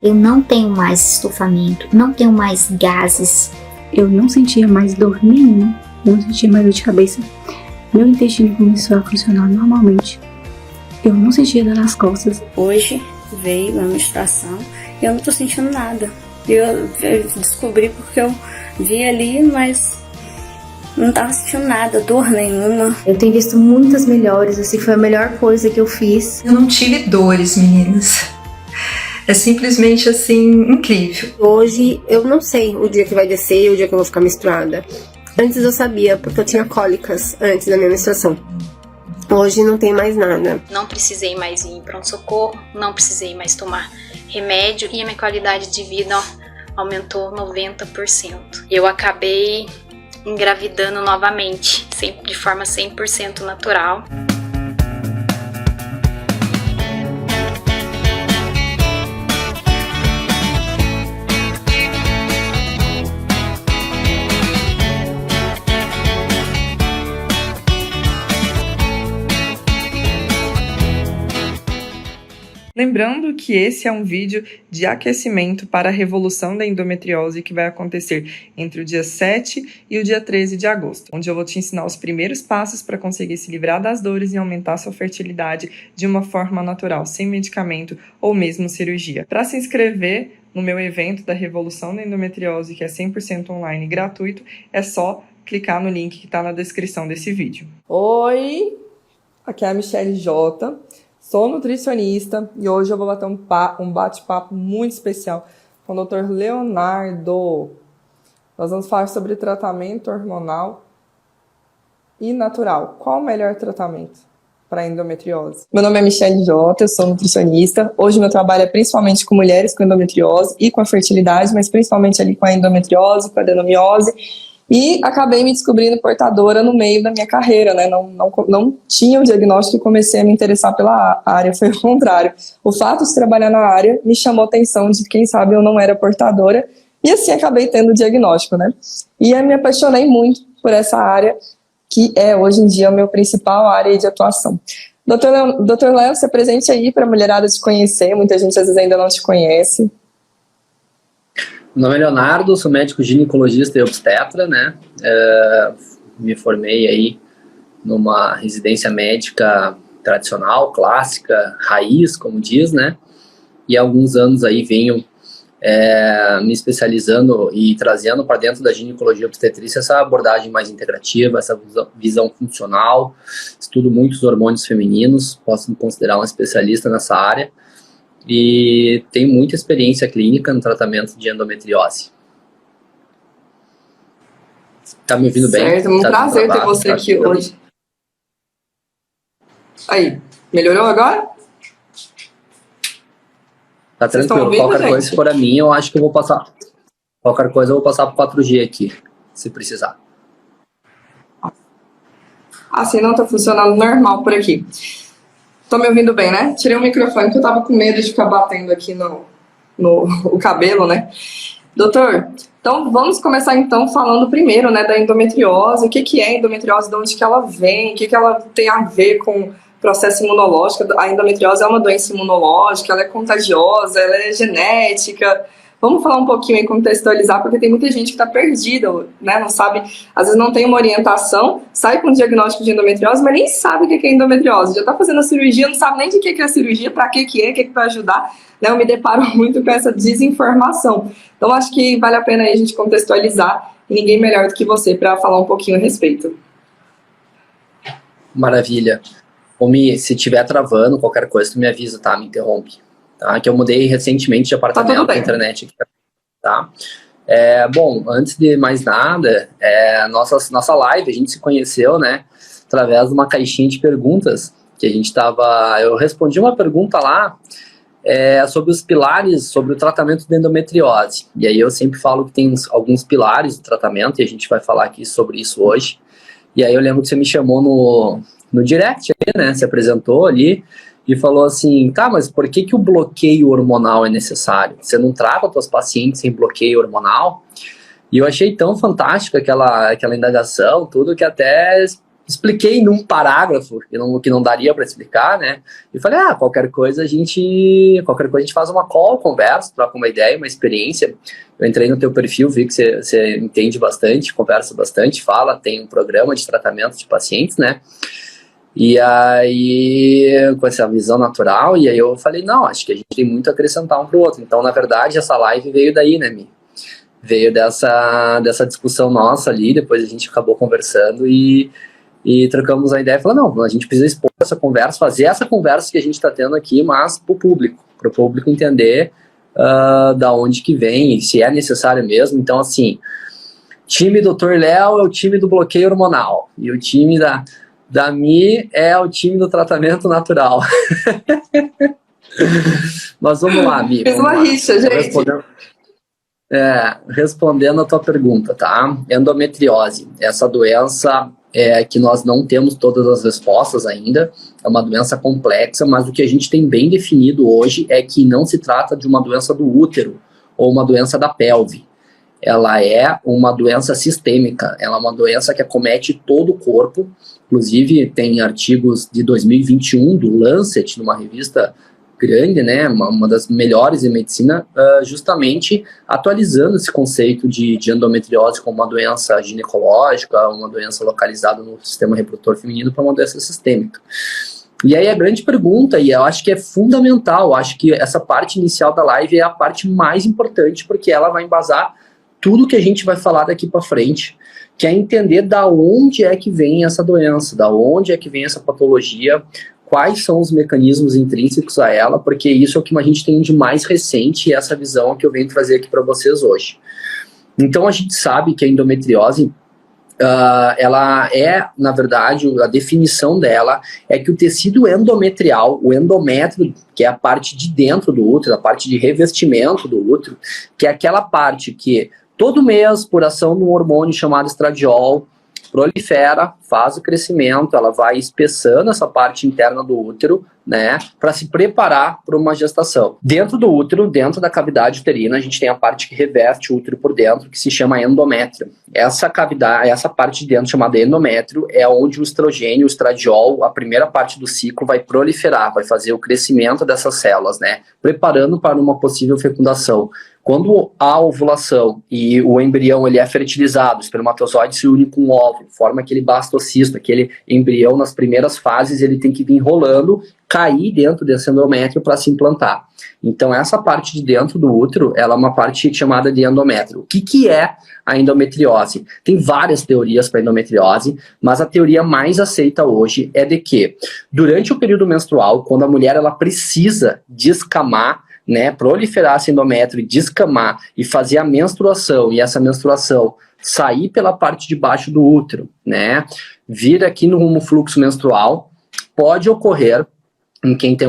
Eu não tenho mais estufamento, não tenho mais gases. Eu não sentia mais dor nenhuma, não sentia mais dor de cabeça. Meu intestino começou a funcionar normalmente. Eu não sentia dor nas costas. Hoje veio a menstruação e eu não tô sentindo nada. Eu descobri porque eu vi ali, mas não tava sentindo nada, dor nenhuma. Eu tenho visto muitas melhores, assim, foi a melhor coisa que eu fiz. Eu não tive dores, meninas. É simplesmente, assim, incrível. Hoje eu não sei o dia que vai descer e o dia que eu vou ficar menstruada. Antes eu sabia, porque eu tinha cólicas antes da minha menstruação. Hoje não tem mais nada. Não precisei mais ir em pronto-socorro, não precisei mais tomar remédio e a minha qualidade de vida aumentou 90%. Eu acabei engravidando novamente, de forma 100% natural. Lembrando que esse é um vídeo de aquecimento para a revolução da endometriose que vai acontecer entre o dia 7 e o dia 13 de agosto, onde eu vou te ensinar os primeiros passos para conseguir se livrar das dores e aumentar sua fertilidade de uma forma natural, sem medicamento ou mesmo cirurgia. Para se inscrever no meu evento da revolução da endometriose, que é 100% online e gratuito, é só clicar no link que está na descrição desse vídeo. Oi, aqui é a Michelle J. Sou nutricionista e hoje eu vou bater um bate-papo muito especial com o Dr. Leonardo. Nós vamos falar sobre tratamento hormonal e natural. Qual o melhor tratamento para endometriose? Meu nome é Michelle J, eu sou nutricionista. Hoje meu trabalho é principalmente com mulheres com endometriose e com a fertilidade, mas principalmente ali com a endometriose, com a adenomiose. E acabei me descobrindo portadora no meio da minha carreira, né? Não tinha o diagnóstico e comecei a me interessar pela área, foi o contrário. O fato de trabalhar na área me chamou a atenção de que, quem sabe, eu não era portadora, e assim acabei tendo o diagnóstico, né? E eu me apaixonei muito por essa área, que é hoje em dia a minha principal área de atuação. Dr. Léo, se apresente aí para a mulherada te conhecer, muita gente às vezes ainda não te conhece. Meu nome é Leonardo, sou médico ginecologista e obstetra, né? Me formei aí numa residência médica tradicional, clássica, raiz, como diz, né? E há alguns anos aí venho me especializando e trazendo para dentro da ginecologia obstetrícia essa abordagem mais integrativa, essa visão funcional, estudo muitos hormônios femininos, posso me considerar um especialista nessa área. E tenho muita experiência clínica no tratamento de endometriose. Tá me ouvindo bem? Certo, é um prazer ter você aqui hoje. Aí, melhorou agora? Tá tranquilo, qualquer coisa, se for a mim, eu acho que eu vou passar. Qualquer coisa eu vou passar pro 4G aqui, se precisar. Assim não tá funcionando normal por aqui. Tô me ouvindo bem, né? Tirei o microfone que eu tava com medo de ficar batendo aqui o cabelo, né? Doutor, então vamos começar então falando primeiro, né, da endometriose. O que é endometriose, de onde que ela vem, o que ela tem a ver com o processo imunológico. A endometriose é uma doença imunológica, ela é contagiosa, ela é genética. Vamos falar um pouquinho e contextualizar, porque tem muita gente que está perdida, né? Não sabe, às vezes não tem uma orientação, sai com um diagnóstico de endometriose, mas nem sabe o que é endometriose. Já está fazendo a cirurgia, não sabe nem de que é a cirurgia, para que é, o que vai ajudar. Né? Eu me deparo muito com essa desinformação. Então, acho que vale a pena aí a gente contextualizar, e ninguém melhor do que você para falar um pouquinho a respeito. Maravilha. Omi, se estiver travando qualquer coisa, tu me avisa, tá? Me interrompe. Tá? Que eu mudei recentemente de apartamento na internet aqui, tá? Bom, antes de mais nada, nossa live, a gente se conheceu, né, através de uma caixinha de perguntas, que a gente eu respondi uma pergunta lá, sobre os pilares, sobre o tratamento da endometriose, e aí eu sempre falo que tem alguns pilares do tratamento, e a gente vai falar aqui sobre isso hoje, e aí eu lembro que você me chamou no direct, né, se apresentou ali, e falou assim, tá, mas por que o bloqueio hormonal é necessário? Você não trata os seus pacientes sem bloqueio hormonal? E eu achei tão fantástica aquela indagação, tudo, que até expliquei num parágrafo, que não daria para explicar, né? E falei, qualquer coisa a gente faz uma call, conversa, troca uma ideia, uma experiência. Eu entrei no teu perfil, vi que você entende bastante, conversa bastante, fala, tem um programa de tratamento de pacientes, né? E aí, com essa visão natural, e aí eu falei, não, acho que a gente tem muito a acrescentar um pro outro. Então, na verdade, essa live veio daí, né, Mi? Veio dessa discussão nossa ali, depois a gente acabou conversando e trocamos a ideia e falou, não, a gente precisa expor essa conversa, fazer essa conversa que a gente está tendo aqui, mas para o público entender da onde que vem e se é necessário mesmo. Então, assim, time Dr. Léo é o time do bloqueio hormonal e o time da Mi é o time do tratamento natural. Mas vamos lá, Mi. Fez uma rixa, gente. Respondendo a tua pergunta, tá? Endometriose, essa doença que nós não temos todas as respostas ainda, é uma doença complexa, mas o que a gente tem bem definido hoje é que não se trata de uma doença do útero ou uma doença da pelve. Ela é uma doença sistêmica, ela é uma doença que acomete todo o corpo, inclusive tem artigos de 2021 do Lancet, numa revista grande, né, uma das melhores em medicina, justamente atualizando esse conceito de endometriose como uma doença ginecológica, uma doença localizada no sistema reprodutor feminino para uma doença sistêmica. E aí a grande pergunta, e eu acho que é fundamental, eu acho que essa parte inicial da live é a parte mais importante, porque ela vai embasar tudo que a gente vai falar daqui para frente, que é entender da onde é que vem essa doença, da onde é que vem essa patologia, quais são os mecanismos intrínsecos a ela, porque isso é o que a gente tem de mais recente e essa visão que eu venho trazer aqui para vocês hoje. Então a gente sabe que a endometriose, ela é, na verdade, a definição dela é que o tecido endometrial, o endométrio, que é a parte de dentro do útero, a parte de revestimento do útero, que é aquela parte que todo mês, por ação de um hormônio chamado estradiol, prolifera, faz o crescimento, ela vai espessando essa parte interna do útero, né, para se preparar para uma gestação. Dentro do útero, dentro da cavidade uterina, a gente tem a parte que reveste o útero por dentro, que se chama endométrio. Essa cavidade, essa parte de dentro chamada endométrio é onde o estrogênio, o estradiol, a primeira parte do ciclo vai proliferar, vai fazer o crescimento dessas células, né, preparando para uma possível fecundação. Quando há ovulação e o embrião ele é fertilizado, o espermatozoide se une com o óvulo, forma aquele blastocisto, aquele embrião nas primeiras fases, ele tem que vir enrolando, cair dentro desse endométrio para se implantar. Então essa parte de dentro do útero, ela é uma parte chamada de endométrio. O que é a endometriose? Tem várias teorias para endometriose, mas a teoria mais aceita hoje é de que durante o período menstrual, quando a mulher ela precisa descamar, né, proliferar esse endométrio e descamar e fazer a menstruação, e essa menstruação sair pela parte de baixo do útero, né, vir aqui no rumo fluxo menstrual, pode ocorrer em quem tem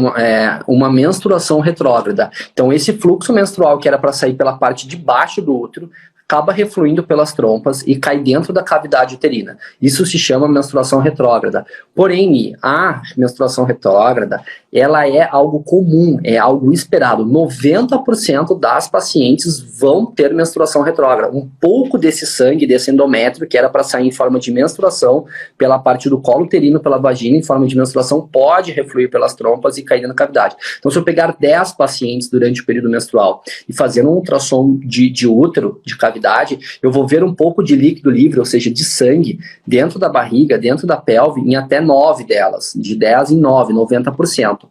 uma menstruação retrógrada. Então esse fluxo menstrual que era para sair pela parte de baixo do útero, acaba refluindo pelas trompas e cai dentro da cavidade uterina. Isso se chama menstruação retrógrada. Porém, a menstruação retrógrada, ela é algo comum, é algo esperado. 90% das pacientes vão ter menstruação retrógrada. Um pouco desse sangue, desse endométrio, que era para sair em forma de menstruação, pela parte do colo uterino, pela vagina, em forma de menstruação, pode refluir pelas trompas e cair na cavidade. Então, se eu pegar 10 pacientes durante o período menstrual e fazer um ultrassom de útero, de cavidade, eu vou ver um pouco de líquido livre, ou seja, de sangue, dentro da barriga, dentro da pelve, em até 9 delas, de 10 em 9, 90%.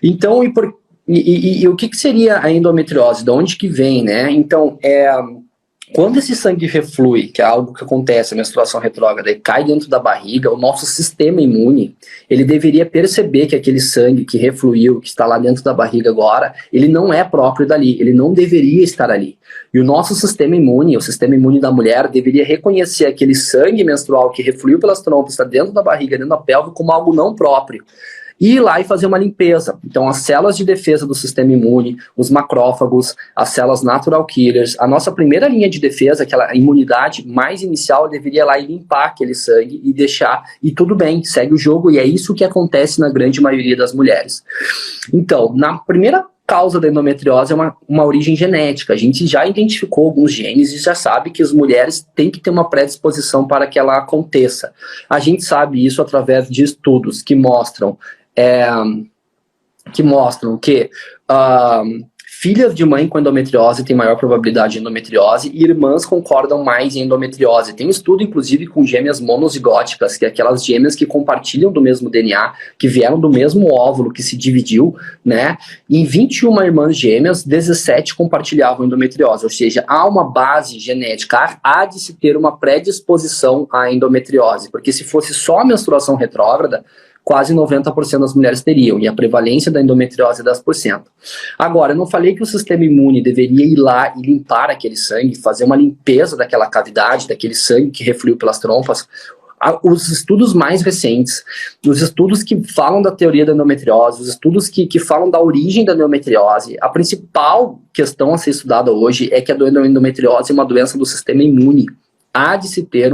Então, e o que seria a endometriose? De onde que vem, né? Então, quando esse sangue reflui, que é algo que acontece, a menstruação retrógrada, e cai dentro da barriga, o nosso sistema imune, ele deveria perceber que aquele sangue que refluiu, que está lá dentro da barriga agora, ele não é próprio dali, ele não deveria estar ali. E o nosso sistema imune, o sistema imune da mulher, deveria reconhecer aquele sangue menstrual que refluiu pelas trompas, está dentro da barriga, dentro da pelve, como algo não próprio. E ir lá e fazer uma limpeza. Então, as células de defesa do sistema imune, os macrófagos, as células natural killers, a nossa primeira linha de defesa, aquela imunidade mais inicial, deveria ir lá e limpar aquele sangue e deixar, e tudo bem, segue o jogo, e é isso que acontece na grande maioria das mulheres. Então, na primeira causa da endometriose é uma origem genética. A gente já identificou alguns genes e já sabe que as mulheres têm que ter uma predisposição para que ela aconteça. A gente sabe isso através de estudos que mostram que filhas de mãe com endometriose têm maior probabilidade de endometriose e irmãs concordam mais em endometriose. Tem um estudo, inclusive, com gêmeas monozigóticas, que é aquelas gêmeas que compartilham do mesmo DNA, que vieram do mesmo óvulo que se dividiu, né? E em 21 irmãs gêmeas, 17 compartilhavam endometriose, ou seja, há uma base genética, há de se ter uma predisposição à endometriose, porque se fosse só a menstruação retrógrada, quase 90% das mulheres teriam, e a prevalência da endometriose é 10%. Agora, eu não falei que o sistema imune deveria ir lá e limpar aquele sangue, fazer uma limpeza daquela cavidade, daquele sangue que refluiu pelas trompas. Os estudos mais recentes, os estudos que falam da teoria da endometriose, os estudos que falam da origem da endometriose, a principal questão a ser estudada hoje é que a endometriose é uma doença do sistema imune. Há de se ter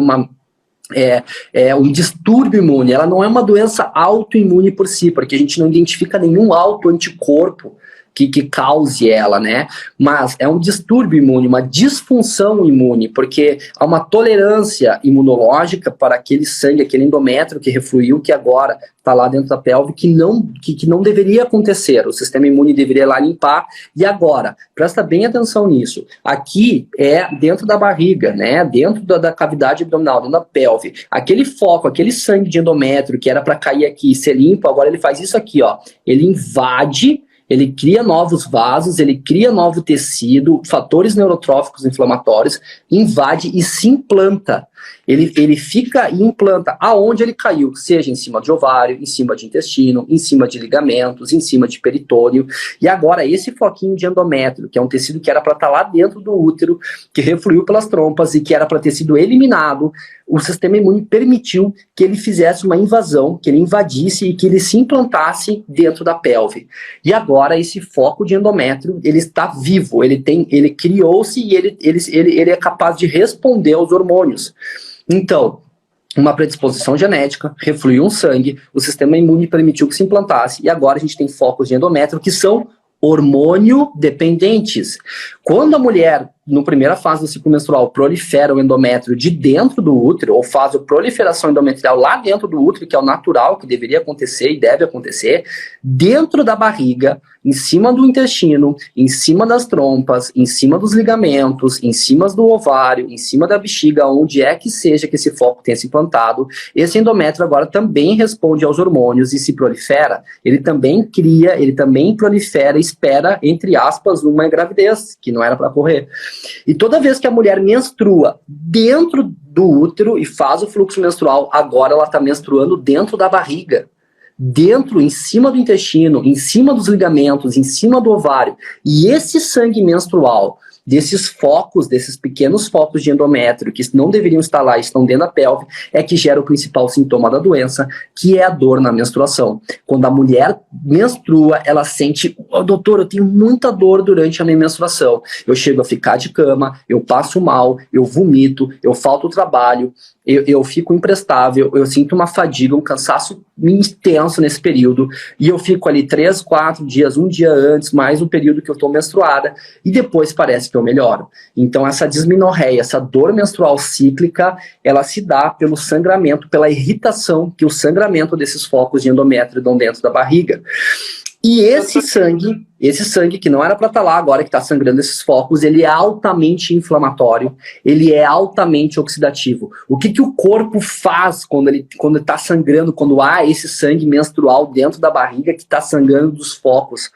um distúrbio imune. Ela não é uma doença autoimune por si, porque a gente não identifica nenhum autoanticorpo que cause ela, né? Mas é um distúrbio imune, uma disfunção imune, porque há uma tolerância imunológica para aquele sangue, aquele endométrio que refluiu, que agora está lá dentro da pelve, que não deveria acontecer. O sistema imune deveria ir lá limpar. E agora, presta bem atenção nisso. Aqui é dentro da barriga, né? Dentro da cavidade abdominal, dentro da pelve. Aquele foco, aquele sangue de endométrio que era para cair aqui e ser limpo, agora ele faz isso aqui, ó. Ele invade. Ele cria novos vasos, ele cria novo tecido, fatores neurotróficos inflamatórios, invade e se implanta. Ele fica e implanta aonde ele caiu, seja em cima de ovário, em cima de intestino, em cima de ligamentos, em cima de peritônio. E agora esse foquinho de endométrio, que é um tecido que era para estar lá dentro do útero, que refluiu pelas trompas e que era para ter sido eliminado, o sistema imune permitiu que ele fizesse uma invasão, que ele invadisse e que ele se implantasse dentro da pelve. E agora esse foco de endométrio, ele está vivo, ele criou-se e ele é capaz de responder aos hormônios. Então, uma predisposição genética, refluiu um sangue, o sistema imune permitiu que se implantasse e agora a gente tem focos de endométrio que são hormônio dependentes. Quando a mulher, na primeira fase do ciclo menstrual, prolifera o endométrio de dentro do útero, ou faz a proliferação endometrial lá dentro do útero, que é o natural, que deveria acontecer e deve acontecer, dentro da barriga, em cima do intestino, em cima das trompas, em cima dos ligamentos, em cima do ovário, em cima da bexiga, onde é que seja que esse foco tenha se implantado, esse endométrio agora também responde aos hormônios e se prolifera. Ele também cria, ele também prolifera, espera, entre aspas, uma gravidez, que não era para ocorrer. E toda vez que a mulher menstrua dentro do útero e faz o fluxo menstrual, agora ela está menstruando dentro da barriga. Dentro, em cima do intestino, em cima dos ligamentos, em cima do ovário. E esse sangue menstrual, desses focos, desses pequenos focos de endométrio que não deveriam estar lá, estão dentro da pelve, é que gera o principal sintoma da doença, que é a dor na menstruação. Quando a mulher menstrua, ela sente, doutor, eu tenho muita dor durante a minha menstruação. Eu chego a ficar de cama, eu passo mal, eu vomito, eu falto o trabalho, eu fico imprestável, eu sinto uma fadiga, um cansaço intenso nesse período, e eu fico ali 3, 4 dias, um dia antes, mais um período que eu estou menstruada, e depois parece que eu melhoro. Então essa dismenorreia, essa dor menstrual cíclica, ela se dá pelo sangramento, pela irritação que o sangramento desses focos de endométrio dão dentro da barriga. E esse sangue que não era para estar lá, agora que está sangrando esses focos, ele é altamente inflamatório, ele é altamente oxidativo. O que o corpo faz quando está sangrando, quando há esse sangue menstrual dentro da barriga que está sangrando dos focos?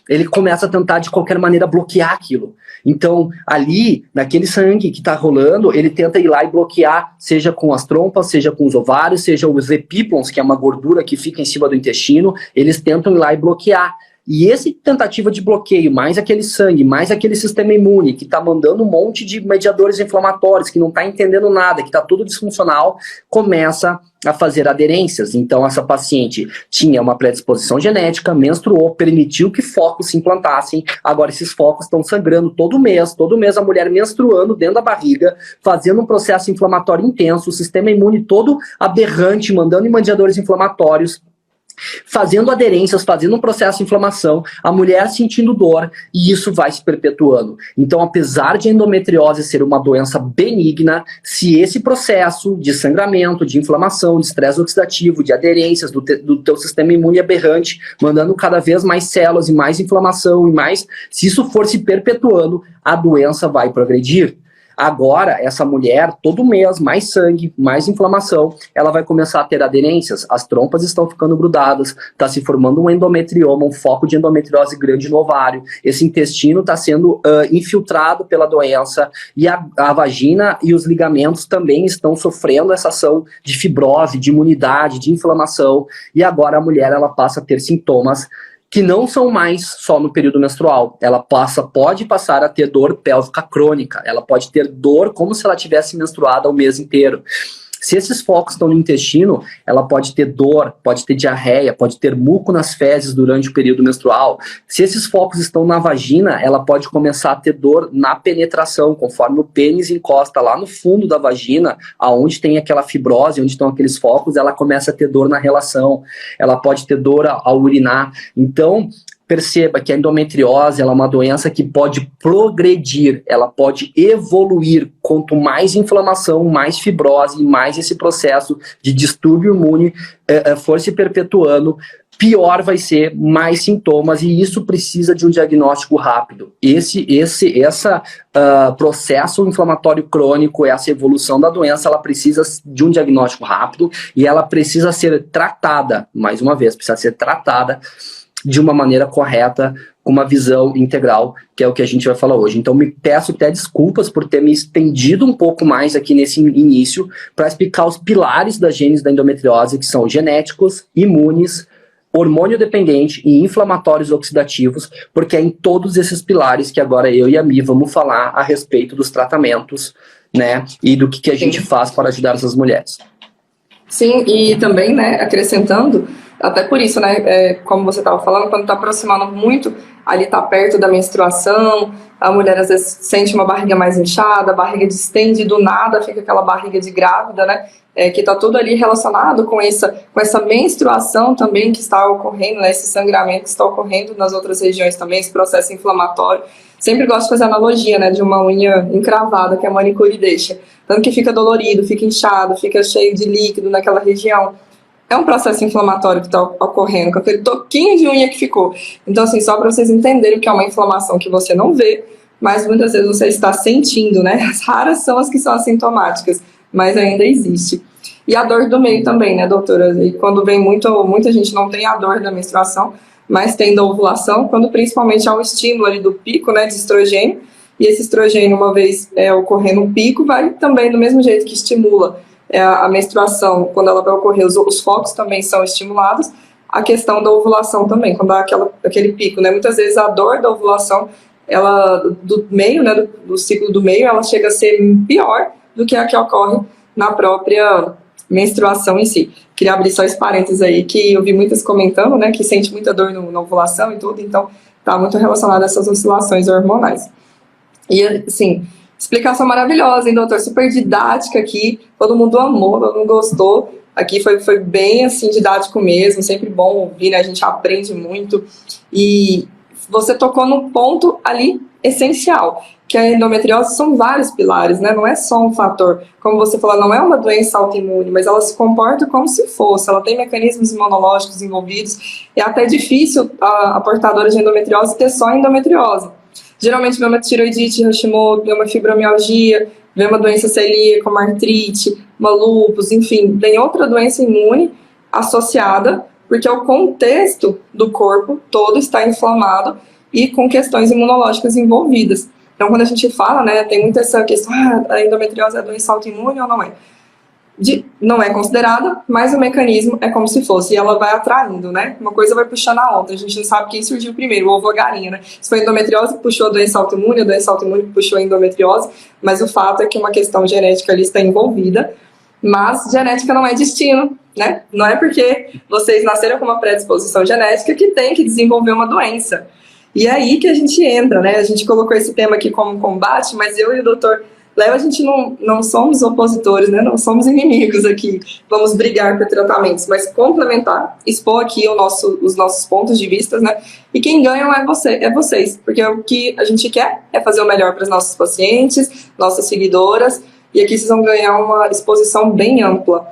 Ele começa a tentar de qualquer maneira bloquear aquilo. Então, ali, naquele sangue que está rolando, ele tenta ir lá e bloquear, seja com as trompas, seja com os ovários, seja os epíplons, que é uma gordura que fica em cima do intestino, eles tentam ir lá e bloquear. E essa tentativa de bloqueio, mais aquele sangue, mais aquele sistema imune, que está mandando um monte de mediadores inflamatórios, que não está entendendo nada, que está tudo disfuncional, começa a fazer aderências. Então essa paciente tinha uma predisposição genética, menstruou, permitiu que focos se implantassem, agora esses focos estão sangrando todo mês a mulher menstruando dentro da barriga, fazendo um processo inflamatório intenso, o sistema imune todo aberrante, mandando mediadores inflamatórios. fazendo aderências, fazendo um processo de inflamação, a mulher sentindo dor, e isso vai se perpetuando. Então, apesar de a endometriose ser uma doença benigna, se esse processo de sangramento, de inflamação, de estresse oxidativo, de aderências do teu sistema imune aberrante, mandando cada vez mais células e mais inflamação, e mais, se isso for se perpetuando, a doença vai progredir. Agora, essa mulher, todo mês, mais sangue, mais inflamação, ela vai começar a ter aderências, as trompas estão ficando grudadas, está se formando um endometrioma, um foco de endometriose grande no ovário, esse intestino está sendo infiltrado pela doença, e a vagina e os ligamentos também estão sofrendo essa ação de fibrose, de imunidade, de inflamação, e agora a mulher ela passa a ter sintomas que não são mais só no período menstrual. Ela pode passar a ter dor pélvica crônica, ela pode ter dor como se ela tivesse menstruada o mês inteiro. Se esses focos estão no intestino, ela pode ter dor, pode ter diarreia, pode ter muco nas fezes durante o período menstrual. Se esses focos estão na vagina, ela pode começar a ter dor na penetração, conforme o pênis encosta lá no fundo da vagina, aonde tem aquela fibrose, onde estão aqueles focos, ela começa a ter dor na relação, ela pode ter dor ao urinar. Então, perceba que a endometriose ela é uma doença que pode progredir, ela pode evoluir. Quanto mais inflamação, mais fibrose, mais esse processo de distúrbio imune for se perpetuando, pior vai ser, mais sintomas, e isso precisa de um diagnóstico rápido. Esse processo inflamatório crônico, essa evolução da doença, ela precisa de um diagnóstico rápido, e ela precisa ser tratada, mais uma vez, precisa ser tratada de uma maneira correta, com uma visão integral, que é o que a gente vai falar hoje. Então, me peço até desculpas por ter me estendido um pouco mais aqui nesse início, para explicar os pilares da gênese da endometriose, que são genéticos, imunes, hormônio dependente e inflamatórios oxidativos, porque é em todos esses pilares que agora eu e a Mi vamos falar a respeito dos tratamentos, né, e do que a gente faz para ajudar essas mulheres. Sim, e também, né, acrescentando, até por isso, né, como você estava falando, quando está aproximando muito, ali está perto da menstruação, a mulher às vezes sente uma barriga mais inchada, a barriga distende, do nada fica aquela barriga de grávida, né, que está tudo ali relacionado com essa menstruação também que está ocorrendo, né, esse sangramento que está ocorrendo nas outras regiões também, esse processo inflamatório. Sempre gosto de fazer analogia, né, de uma unha encravada que a manicure deixa, tanto que fica dolorido, fica inchado, fica cheio de líquido naquela região. É um processo inflamatório que está ocorrendo, com aquele toquinho de unha que ficou. Então, assim, só para vocês entenderem que é uma inflamação que você não vê, mas muitas vezes você está sentindo, né? As raras são as que são assintomáticas, mas ainda existe. E a dor do meio também, né, doutora? E quando vem muita gente não tem a dor da menstruação, mas tem da ovulação, quando principalmente há um estímulo ali do pico, né, de estrogênio, e esse estrogênio, uma vez ocorrendo um pico, vai também do mesmo jeito que estimula a menstruação, quando ela vai ocorrer, os focos também são estimulados, a questão da ovulação também, quando há aquele pico, né? Muitas vezes a dor da ovulação, ela, do meio, né, do ciclo do meio, ela chega a ser pior do que a que ocorre na própria menstruação em si. Queria abrir só esse parênteses aí, que eu vi muitas comentando, né, que sente muita dor na ovulação e tudo, então tá muito relacionado a essas oscilações hormonais. E, assim, explicação maravilhosa, hein, doutor? Super didática aqui, todo mundo amou, todo mundo gostou. Aqui foi bem, assim, didático mesmo, sempre bom ouvir, né? A gente aprende muito. E você tocou no ponto ali essencial, que a endometriose são vários pilares, né? Não é só um fator. Como você falou, não é uma doença autoimune, mas ela se comporta como se fosse. Ela tem mecanismos imunológicos envolvidos. É até difícil a portadora de endometriose ter só endometriose. Geralmente vem uma tiroidite, Hashimoto, vem uma fibromialgia, vem uma doença celíaca, uma artrite, uma lúpus, enfim, tem outra doença imune associada, porque o contexto do corpo todo está inflamado e com questões imunológicas envolvidas. Então, quando a gente fala, né, tem muita essa questão, a endometriose é doença autoimune ou não é? Não é considerada, mas o mecanismo é como se fosse, e ela vai atraindo, né? Uma coisa vai puxando a outra, a gente não sabe quem surgiu primeiro, o ovo ou a galinha, né? Se foi a endometriose que puxou a doença autoimune que puxou a endometriose, mas o fato é que uma questão genética ali está envolvida, mas genética não é destino, né? Não é porque vocês nasceram com uma predisposição genética que tem que desenvolver uma doença. E é aí que a gente entra, né? A gente colocou esse tema aqui como combate, mas eu e o doutor Léo, a gente não somos opositores, né? Não somos inimigos aqui. Vamos brigar por tratamentos, mas complementar, expor aqui os nossos pontos de vista, né? E quem ganha é vocês, porque o que a gente quer é fazer o melhor para os nossos pacientes, nossas seguidoras, e aqui vocês vão ganhar uma exposição bem ampla.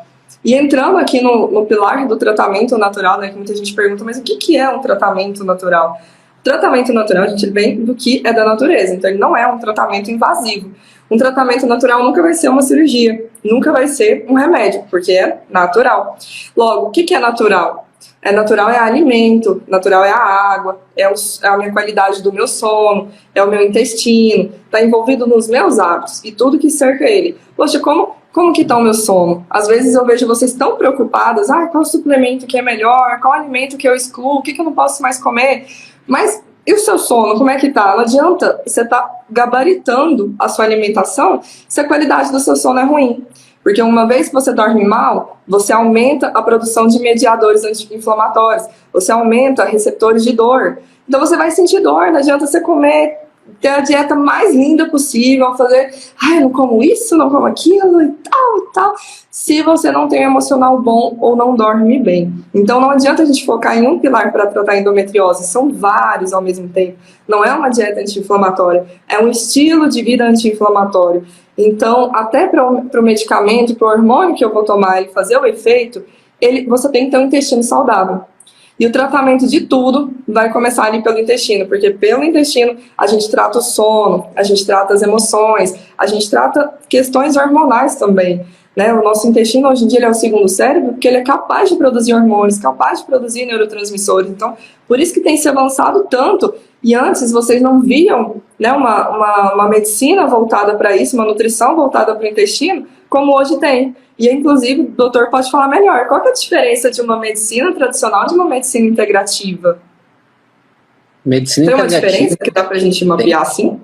E entrando aqui no pilar do tratamento natural, né, que muita gente pergunta, mas o que é um tratamento natural? O tratamento natural, gente, ele vem do que é da natureza, então ele não é um tratamento invasivo. Um tratamento natural nunca vai ser uma cirurgia, nunca vai ser um remédio, porque é natural. Logo, o que é natural? Natural é alimento, natural é a água, é a minha qualidade do meu sono, é o meu intestino, está envolvido nos meus hábitos e tudo que cerca ele. Poxa, como que está o meu sono? Às vezes eu vejo vocês tão preocupadas, qual suplemento que é melhor, qual alimento que eu excluo, o que eu não posso mais comer, mas e o seu sono, como é que tá? Não adianta você estar gabaritando a sua alimentação se a qualidade do seu sono é ruim. Porque uma vez que você dorme mal, você aumenta a produção de mediadores anti-inflamatórios, você aumenta receptores de dor. Então você vai sentir dor, não adianta você comer, ter a dieta mais linda possível, fazer, eu não como isso, não como aquilo e tal, se você não tem um emocional bom ou não dorme bem. Então não adianta a gente focar em um pilar para tratar endometriose, são vários ao mesmo tempo. Não é uma dieta anti-inflamatória, é um estilo de vida anti-inflamatório. Então, até para o medicamento, para o hormônio que eu vou tomar e fazer o efeito, você tem que ter um intestino saudável. E o tratamento de tudo vai começar ali pelo intestino, porque pelo intestino a gente trata o sono, a gente trata as emoções, a gente trata questões hormonais também, né? O nosso intestino hoje em dia ele é o segundo cérebro, porque ele é capaz de produzir hormônios, capaz de produzir neurotransmissores. Então, por isso que tem se avançado tanto. E antes vocês não viam, né, uma medicina voltada para isso, uma nutrição voltada para o intestino, como hoje tem. E, inclusive, o doutor pode falar melhor. Qual que é a diferença de uma medicina tradicional e de uma medicina integrativa? Medicina tem uma integrativa, diferença que dá para a gente mapear assim?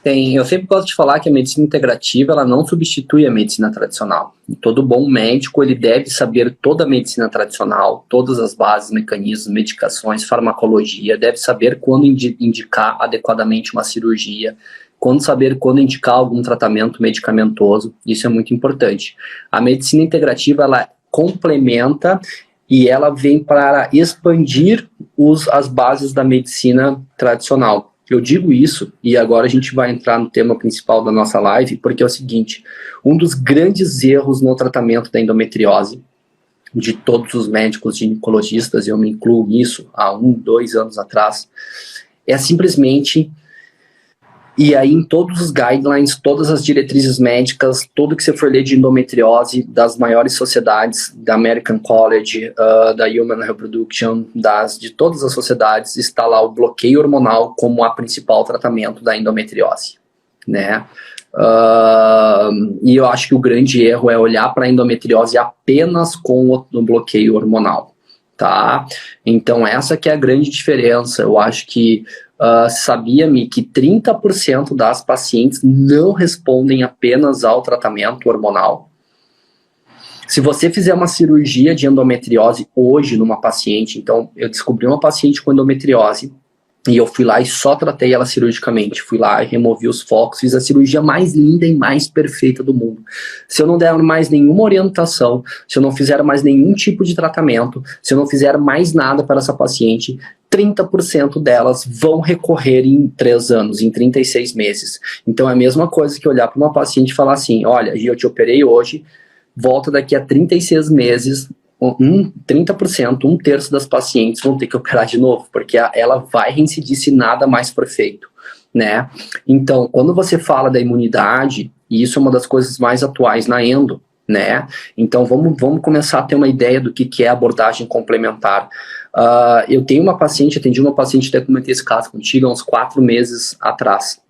Tem. Eu sempre gosto de falar que a medicina integrativa ela não substitui a medicina tradicional. Todo bom médico ele deve saber toda a medicina tradicional, todas as bases, mecanismos, medicações, farmacologia, deve saber quando indicar adequadamente uma cirurgia, saber quando indicar algum tratamento medicamentoso, isso é muito importante. A medicina integrativa, ela complementa e ela vem para expandir as bases da medicina tradicional. Eu digo isso, e agora a gente vai entrar no tema principal da nossa live, porque é o seguinte, um dos grandes erros no tratamento da endometriose, de todos os médicos ginecologistas, eu me incluo nisso há 2 anos atrás, é simplesmente... E aí, em todos os guidelines, todas as diretrizes médicas, tudo que você for ler de endometriose, das maiores sociedades, da American College, da Human Reproduction, de todas as sociedades, está lá o bloqueio hormonal como a principal tratamento da endometriose, né? E eu acho que o grande erro é olhar para a endometriose apenas com o bloqueio hormonal, tá? Então, essa que é a grande diferença. Eu acho que sabia-me que 30% das pacientes não respondem apenas ao tratamento hormonal. Se você fizer uma cirurgia de endometriose hoje numa paciente, então eu descobri uma paciente com endometriose e eu fui lá e só tratei ela cirurgicamente, fui lá e removi os focos, fiz a cirurgia mais linda e mais perfeita do mundo. Se eu não der mais nenhuma orientação, se eu não fizer mais nenhum tipo de tratamento, se eu não fizer mais nada para essa paciente, 30% delas vão recorrer em 3 anos, em 36 meses. Então é a mesma coisa que olhar para uma paciente e falar assim, olha, eu te operei hoje, volta daqui a 36 meses, 30%, 1/3 das pacientes vão ter que operar de novo, porque ela vai reincidir se nada mais for feito, né? Então, quando você fala da imunidade, e isso é uma das coisas mais atuais na endo, né? Então, vamos começar a ter uma ideia do que é abordagem complementar. Eu tenho uma paciente, atendi uma paciente, até comentei esse caso contigo, há uns 4 meses atrás,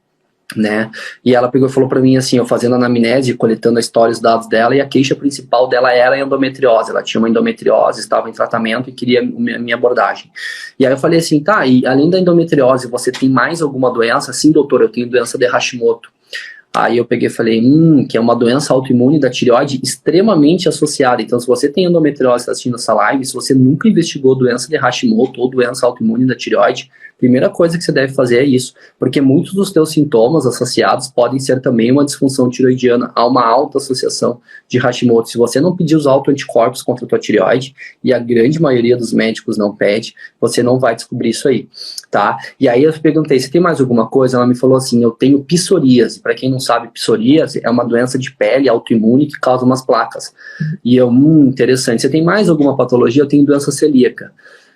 né? E ela pegou e falou pra mim assim, eu fazendo anamnese, coletando a história e os dados dela, e a queixa principal dela era a endometriose. Ela tinha uma endometriose, estava em tratamento e queria minha abordagem. E aí eu falei assim, tá, e além da endometriose, você tem mais alguma doença? Sim, doutor, eu tenho doença de Hashimoto. Aí eu peguei e falei, que é uma doença autoimune da tireoide extremamente associada. Então, se você tem endometriose e está assistindo essa live, se você nunca investigou doença de Hashimoto ou doença autoimune da tireoide, primeira coisa que você deve fazer é isso, porque muitos dos teus sintomas associados podem ser também uma disfunção tireoidiana. Há uma alta associação de Hashimoto. Se você não pedir os autoanticorpos contra a tua tireoide, e a grande maioria dos médicos não pede, você não vai descobrir isso aí, tá? E aí eu perguntei, você tem mais alguma coisa? Ela me falou assim, eu tenho psoríase. Para quem não sabe, psoríase é uma doença de pele autoimune que causa umas placas. E eu, interessante, você tem mais alguma patologia? Eu tenho doença celíaca.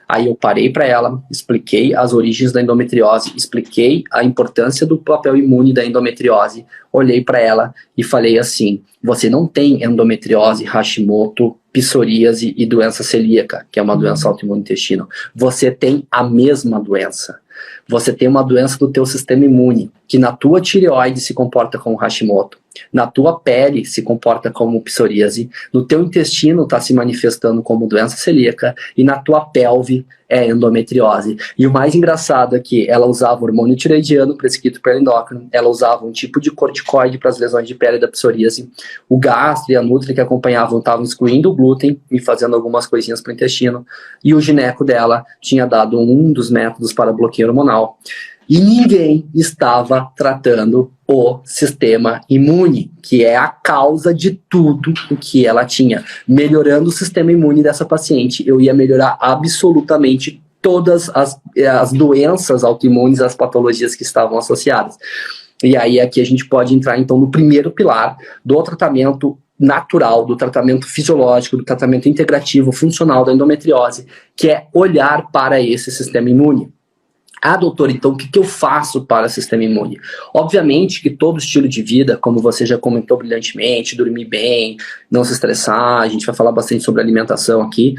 Aí eu parei para ela, expliquei as origens da endometriose, expliquei a importância do papel imune da endometriose, olhei para ela e falei assim, você não tem endometriose, Hashimoto, psoríase e doença celíaca, que é uma doença autoimune do intestino. Você tem a mesma doença. Você tem uma doença do teu sistema imune, que na tua tireoide se comporta como Hashimoto, na tua pele se comporta como psoríase, no teu intestino está se manifestando como doença celíaca e na tua pelve é endometriose. E o mais engraçado é que ela usava hormônio tireoidiano prescrito pelo endócrino, ela usava um tipo de corticoide para as lesões de pele da psoríase, o gastro e a nutri que acompanhavam estavam excluindo o glúten e fazendo algumas coisinhas para o intestino, e o gineco dela tinha dado um dos métodos para bloqueio hormonal. E ninguém estava tratando o sistema imune, que é a causa de tudo o que ela tinha. Melhorando o sistema imune dessa paciente, eu ia melhorar absolutamente todas as doenças autoimunes, as patologias que estavam associadas. E aí aqui a gente pode entrar então no primeiro pilar do tratamento natural, do tratamento fisiológico, do tratamento integrativo, funcional da endometriose, que é olhar para esse sistema imune. Ah, doutor, então o que eu faço para o sistema imune? Obviamente que todo estilo de vida, como você já comentou brilhantemente, dormir bem, não se estressar, a gente vai falar bastante sobre alimentação aqui,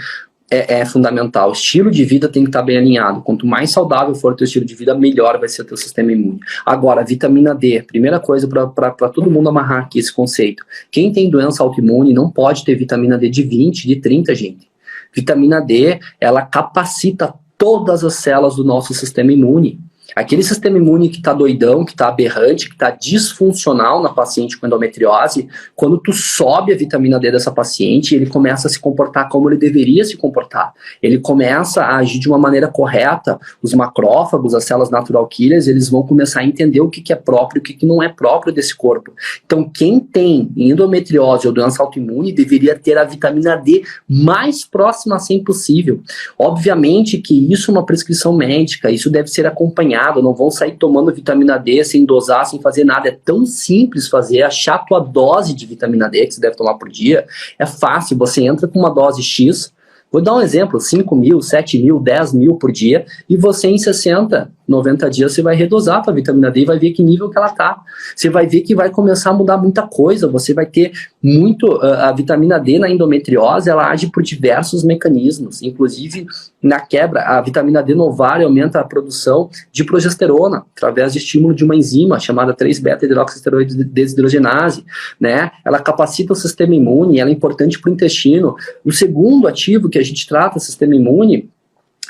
é fundamental. O estilo de vida tem que estar bem alinhado. Quanto mais saudável for o teu estilo de vida, melhor vai ser o teu sistema imune. Agora, vitamina D, primeira coisa para todo mundo amarrar aqui esse conceito. Quem tem doença autoimune não pode ter vitamina D de 20, de 30, gente. Vitamina D, ela capacita todas as células do nosso sistema imune. Aquele sistema imune que está doidão, que está aberrante, que está disfuncional na paciente com endometriose, quando tu sobe a vitamina D dessa paciente, ele começa a se comportar como ele deveria se comportar. Ele começa a agir de uma maneira correta. Os macrófagos, as células natural killers, eles vão começar a entender o que é próprio e o que não é próprio desse corpo. Então, quem tem endometriose ou doença autoimune deveria ter a vitamina D mais próxima a 100 possível. Obviamente que isso é uma prescrição médica, isso deve ser acompanhado. Não vão sair tomando vitamina D sem dosar, sem fazer nada. É tão simples fazer, achar a tua dose de vitamina D que você deve tomar por dia. É fácil, você entra com uma dose X, vou dar um exemplo, 5 mil, 7 mil, 10 mil por dia, e você em 60, 90 dias você vai redosar a tua vitamina D e vai ver que nível que ela tá. Você vai ver que vai começar a mudar muita coisa, você vai ter muito... A vitamina D na endometriose, ela age por diversos mecanismos, inclusive na quebra, a vitamina D no ovário aumenta a produção de progesterona, através de estímulo de uma enzima chamada 3-beta-hidroxisteroide desidrogenase, né? Ela capacita o sistema imune, ela é importante para o intestino. O segundo ativo que a gente trata, o sistema imune,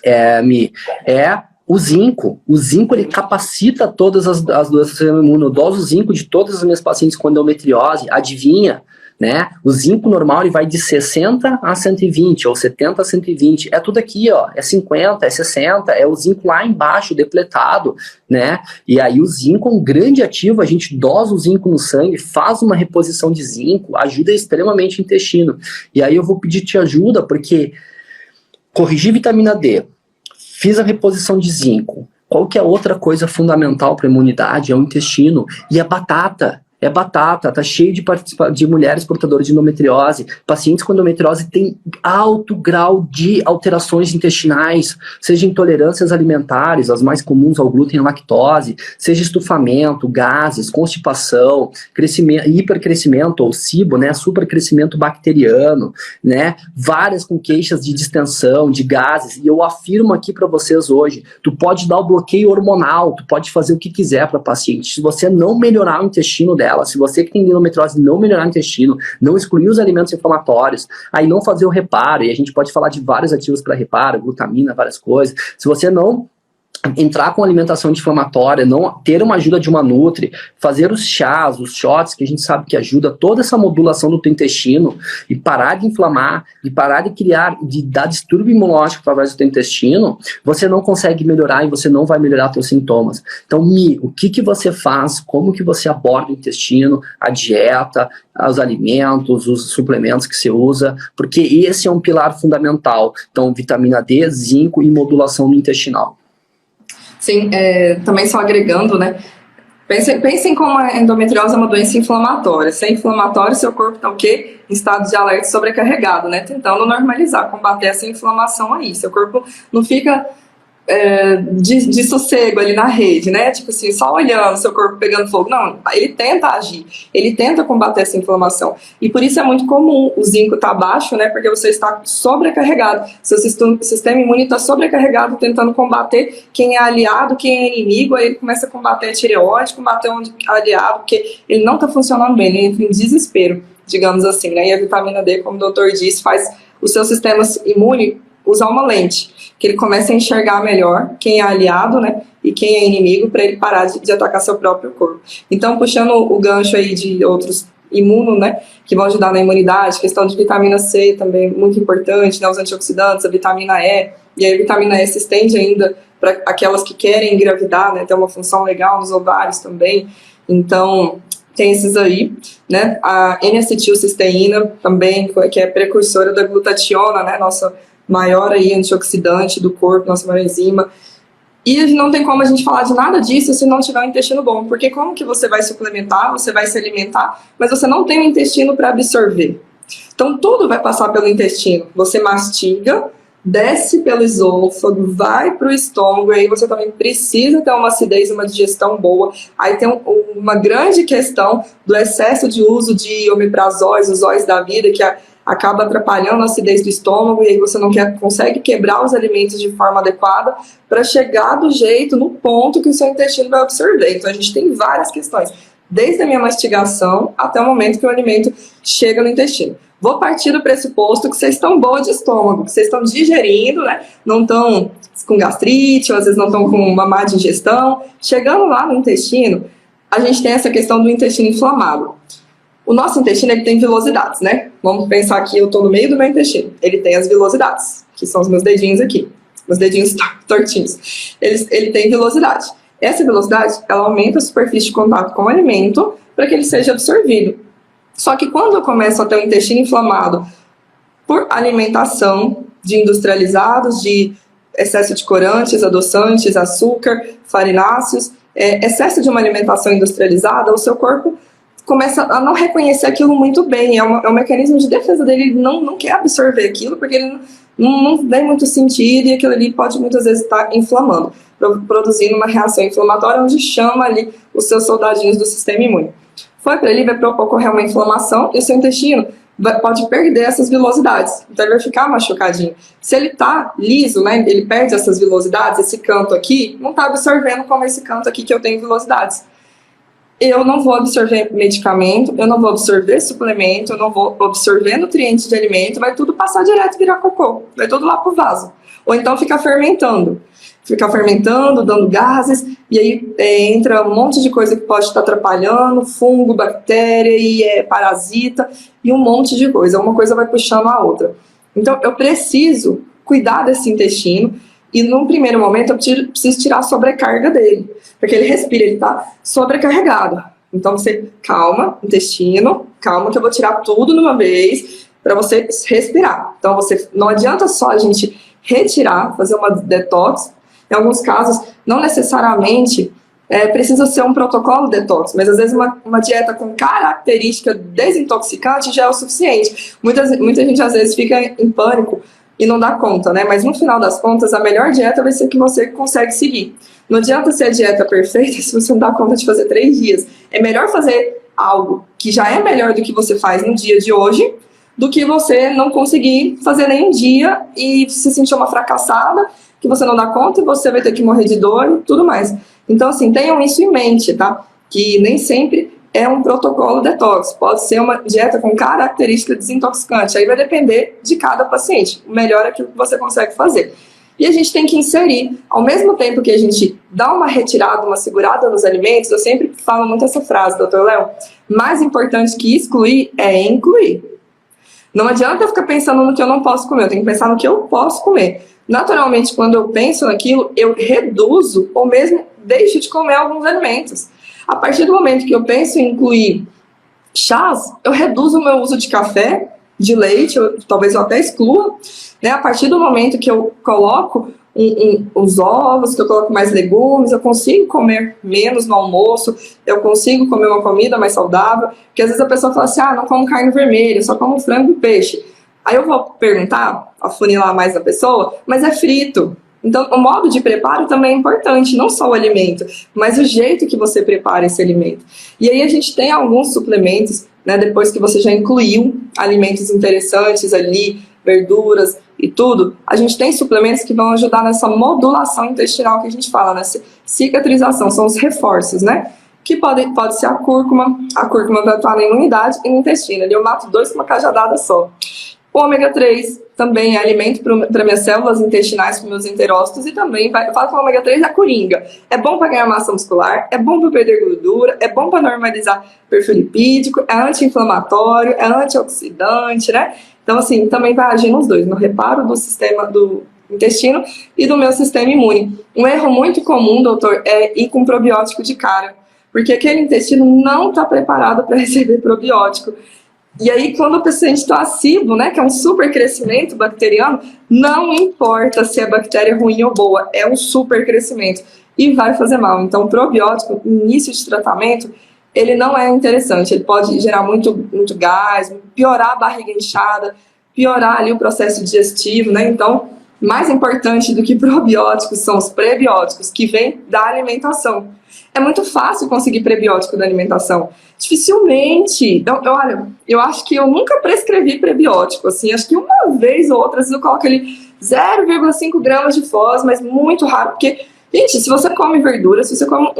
é o zinco. O zinco, ele capacita todas as doenças do sistema imune. Eu doso o zinco de todas as minhas pacientes com endometriose, adivinha? Né? O zinco normal ele vai de 60 a 120, ou 70 a 120, é tudo aqui, ó, é 50, é 60, é o zinco lá embaixo, depletado, né? E aí o zinco é um grande ativo, a gente dosa o zinco no sangue, faz uma reposição de zinco, ajuda extremamente o intestino. E aí eu vou pedir-te ajuda, porque corrigir vitamina D, fiz a reposição de zinco, qual que é outra coisa fundamental para a imunidade? É o intestino, e a batata. É batata, tá cheio de mulheres portadoras de endometriose. Pacientes com endometriose têm alto grau de alterações intestinais, seja intolerâncias alimentares, as mais comuns ao glúten e à lactose, seja estufamento, gases, constipação, crescimento, hipercrescimento ou SIBO, né, supercrescimento bacteriano, né, várias com queixas de distensão, de gases. E eu afirmo aqui para vocês hoje, tu pode dar o bloqueio hormonal, tu pode fazer o que quiser para paciente. Se você não melhorar o intestino dela, se você que tem endometriose não melhorar o intestino, não excluir os alimentos inflamatórios, aí não fazer o reparo, e a gente pode falar de vários ativos para reparo, glutamina, várias coisas. Se você não entrar com alimentação anti-inflamatória, não ter uma ajuda de uma nutri, fazer os chás, os shots, que a gente sabe que ajuda toda essa modulação do teu intestino, e parar de inflamar, e parar de dar distúrbio imunológico através do teu intestino, você não consegue melhorar e você não vai melhorar teus sintomas. Então, o que você faz, como que você aborda o intestino, a dieta, os alimentos, os suplementos que você usa, porque esse é um pilar fundamental. Então, vitamina D, zinco e modulação no intestinal. Sim, também só agregando, né? Pensem como a endometriose é uma doença inflamatória. Se é inflamatório, seu corpo está o quê? Em estado de alerta sobrecarregado, né? Tentando normalizar, combater essa inflamação aí. Seu corpo não fica de sossego ali na rede, né? Tipo assim, só olhando, seu corpo pegando fogo. Não, ele tenta agir, ele tenta combater essa inflamação. E por isso é muito comum o zinco estar baixo, né? Porque você está sobrecarregado. Seu sistema imune está sobrecarregado, tentando combater quem é aliado, quem é inimigo. Aí ele começa a combater a tireoide, combater o aliado, porque ele não está funcionando bem, ele entra em desespero, digamos assim, né? E a vitamina D, como o doutor disse, faz o seu sistema imune usar uma lente, que ele começa a enxergar melhor quem é aliado, né, e quem é inimigo, para ele parar de atacar seu próprio corpo. Então, puxando o gancho aí de outros imuno, né, que vão ajudar na imunidade, questão de vitamina C também muito importante, né, os antioxidantes, a vitamina E, e aí a vitamina E se estende ainda para aquelas que querem engravidar, né, tem uma função legal nos ovários também. Então, tem esses aí, né, a N-acetilcisteína também, que é precursora da glutationa, né, nossa maior aí antioxidante do corpo, nossa maior enzima. E não tem como a gente falar de nada disso se não tiver um intestino bom, porque como que você vai suplementar, você vai se alimentar, mas você não tem um intestino para absorver. Então tudo vai passar pelo intestino. Você mastiga, desce pelo esôfago, vai para o estômago, e aí você também precisa ter uma acidez, uma digestão boa. Aí tem uma grande questão do excesso de uso de omeprazóis, os óis da vida, que acaba atrapalhando a acidez do estômago, e aí você não consegue quebrar os alimentos de forma adequada para chegar do jeito, no ponto que o seu intestino vai absorver. Então a gente tem várias questões, desde a minha mastigação até o momento que o alimento chega no intestino. Vou partir do pressuposto que vocês estão boa de estômago, que vocês estão digerindo, né? Não estão com gastrite, ou às vezes não estão com uma má digestão. Chegando lá no intestino, a gente tem essa questão do intestino inflamado. O nosso intestino, ele tem vilosidades, né? Vamos pensar que eu estou no meio do meu intestino. Ele tem as vilosidades, que são os meus dedinhos aqui. Meus dedinhos tortinhos. Ele tem velocidade. Essa velocidade, ela aumenta a superfície de contato com o alimento para que ele seja absorvido. Só que quando eu começo a ter o intestino inflamado por alimentação de industrializados, de excesso de corantes, adoçantes, açúcar, farináceos, excesso de uma alimentação industrializada, o seu corpo começa a não reconhecer aquilo muito bem. É um mecanismo de defesa dele, ele não quer absorver aquilo, porque ele não tem muito sentido, e aquilo ali pode muitas vezes estar inflamando, produzindo uma reação inflamatória, onde chama ali os seus soldadinhos do sistema imune. Foi para ele, vai ocorrer uma inflamação, e o seu intestino pode perder essas vilosidades, então ele vai ficar machucadinho. Se ele está liso, né, ele perde essas vilosidades, esse canto aqui não está absorvendo como esse canto aqui que eu tenho vilosidades. Eu não vou absorver medicamento, eu não vou absorver suplemento, eu não vou absorver nutrientes de alimento, vai tudo passar direto e virar cocô, vai tudo lá pro vaso. Ou então ficar fermentando, dando gases, e aí entra um monte de coisa que pode estar atrapalhando, fungo, bactéria, e parasita, e um monte de coisa, uma coisa vai puxando a outra. Então eu preciso cuidar desse intestino, e num primeiro momento eu preciso tirar a sobrecarga dele, porque ele respira, ele está sobrecarregado. Então você, calma, intestino, calma que eu vou tirar tudo de uma vez para você respirar. Então não adianta só a gente retirar, fazer uma detox. Em alguns casos, não necessariamente precisa ser um protocolo detox, mas às vezes uma dieta com característica desintoxicante já é o suficiente. Muita gente às vezes fica em pânico e não dá conta, né? Mas no final das contas, a melhor dieta vai ser que você consegue seguir. Não adianta ser a dieta perfeita se você não dá conta de fazer 3 dias. É melhor fazer algo que já é melhor do que você faz no dia de hoje, do que você não conseguir fazer nem um dia e se sentir uma fracassada, que você não dá conta e você vai ter que morrer de dor e tudo mais. Então, assim, tenham isso em mente, tá? Que nem sempre é um protocolo detox, pode ser uma dieta com característica desintoxicante, aí vai depender de cada paciente, o melhor é aquilo que você consegue fazer. E a gente tem que inserir. Ao mesmo tempo que a gente dá uma retirada, uma segurada nos alimentos, eu sempre falo muito essa frase, doutor Léo, mais importante que excluir é incluir. Não adianta eu ficar pensando no que eu não posso comer, eu tenho que pensar no que eu posso comer. Naturalmente, quando eu penso naquilo, eu reduzo ou mesmo deixo de comer alguns alimentos. A partir do momento que eu penso em incluir chás, eu reduzo o meu uso de café, de leite, talvez eu até exclua, né? A partir do momento que eu coloco os ovos, que eu coloco mais legumes, eu consigo comer menos no almoço, eu consigo comer uma comida mais saudável, porque às vezes a pessoa fala assim, não como carne vermelha, só como frango e peixe. Aí eu vou perguntar, afunilar mais a pessoa, mas é frito. Então, o modo de preparo também é importante, não só o alimento, mas o jeito que você prepara esse alimento. E aí a gente tem alguns suplementos, né, depois que você já incluiu alimentos interessantes ali, verduras e tudo, a gente tem suplementos que vão ajudar nessa modulação intestinal que a gente fala, nessa cicatrização, são os reforços, né? Que pode ser a cúrcuma vai atuar na imunidade e no intestino, ali eu mato 2 com uma cajadada só. O ômega 3 também é alimento para minhas células intestinais, para meus enterócitos, e também, eu falo que o ômega 3 é a coringa. É bom para ganhar massa muscular, é bom para perder gordura, é bom para normalizar perfil lipídico, é anti-inflamatório, é antioxidante, né? Então, assim, também vai agir nos dois, no reparo do sistema do intestino e do meu sistema imune. Um erro muito comum, doutor, é ir com probiótico de cara, porque aquele intestino não está preparado para receber probiótico. E aí, quando o paciente está acido, né, que é um super crescimento bacteriano, não importa se é bactéria ruim ou boa, é um super crescimento e vai fazer mal. Então, o probiótico, no início de tratamento, ele não é interessante. Ele pode gerar muito gás, piorar a barriga inchada, piorar ali o processo digestivo, né? Então, mais importante do que probióticos são os prebióticos, que vêm da alimentação. É muito fácil conseguir prebiótico da alimentação. Dificilmente. Olha, eu acho que eu nunca prescrevi prebiótico, assim, acho que uma vez ou outra, às vezes eu coloco ali 0,5 gramas de fós, mas muito raro, porque, gente, se você come verduras, se você come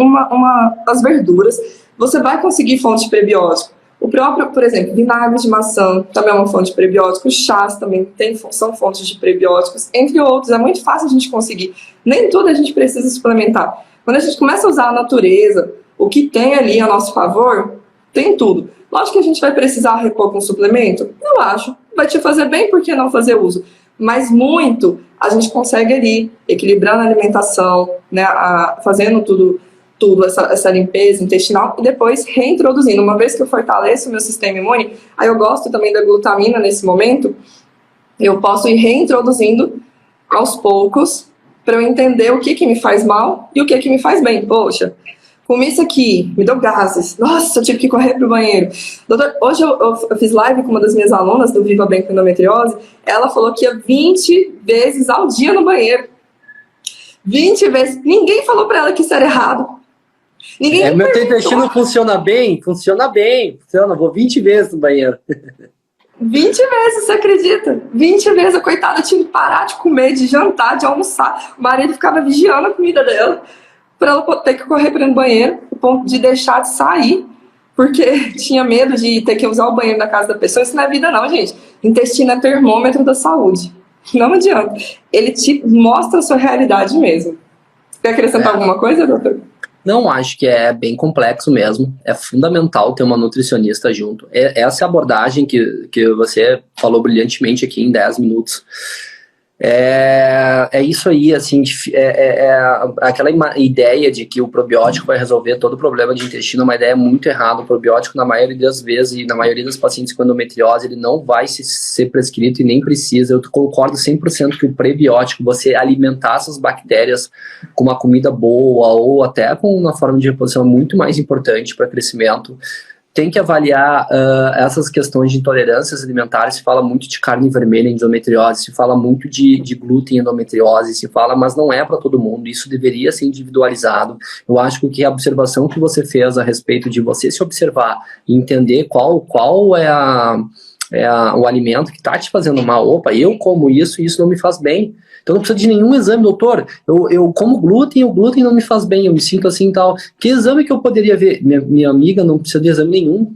as verduras, você vai conseguir fonte de prebiótico. O próprio, por exemplo, vinagre de maçã também é uma fonte de prebióticos, chás também são fontes de prebióticos, entre outros. É muito fácil a gente conseguir. Nem tudo a gente precisa suplementar. Quando a gente começa a usar a natureza, o que tem ali a nosso favor, tem tudo. Lógico que a gente vai precisar repor com suplemento? Eu acho. Vai te fazer bem, por que não fazer uso? Mas muito a gente consegue ali, equilibrando a alimentação, né, fazendo tudo essa limpeza intestinal e depois reintroduzindo. Uma vez que eu fortaleço o meu sistema imune, aí eu gosto também da glutamina nesse momento, eu posso ir reintroduzindo aos poucos para eu entender o que me faz mal e o que me faz bem. Poxa, comi isso aqui, me deu gases. Nossa, eu tive que correr pro banheiro. Doutor, hoje eu fiz live com uma das minhas alunas do Viva Bem com Endometriose. Ela falou que ia 20 vezes ao dia no banheiro. 20 vezes. Ninguém falou para ela que isso era errado. Ninguém meu intestino funciona bem. Vou 20 vezes no banheiro. 20 vezes, você acredita? 20 vezes a coitada tinha que parar de comer, de jantar, de almoçar. O marido ficava vigiando a comida dela para ela ter que correr para o banheiro, ao ponto de deixar de sair, porque tinha medo de ter que usar o banheiro na casa da pessoa. Isso não é vida não, gente. Intestino é termômetro da saúde. Não adianta. Ele te mostra a sua realidade mesmo. Quer acrescentar alguma coisa, doutor? Não, acho que é bem complexo mesmo. É fundamental ter uma nutricionista junto. Essa abordagem que você falou brilhantemente aqui em 10 minutos. É isso aí, assim, aquela ideia de que o probiótico vai resolver todo o problema de intestino é uma ideia muito errada. O probiótico, na maioria das vezes, e na maioria dos pacientes com endometriose, ele não vai ser prescrito e nem precisa. Eu concordo 100% que o prebiótico, você alimentar essas bactérias com uma comida boa ou até com uma forma de reposição muito mais importante para crescimento. Tem que avaliar essas questões de intolerâncias alimentares. Se fala muito de carne vermelha em endometriose, se fala muito de glúten em endometriose, mas não é para todo mundo. Isso deveria ser individualizado. Eu acho que a observação que você fez a respeito de você se observar e entender qual é o alimento que está te fazendo mal. Opa, eu como isso e isso não me faz bem. Então não precisa de nenhum exame, doutor. Eu como glúten, o glúten não me faz bem, eu me sinto assim e tal. Que exame que eu poderia ver? Minha amiga não precisa de exame nenhum.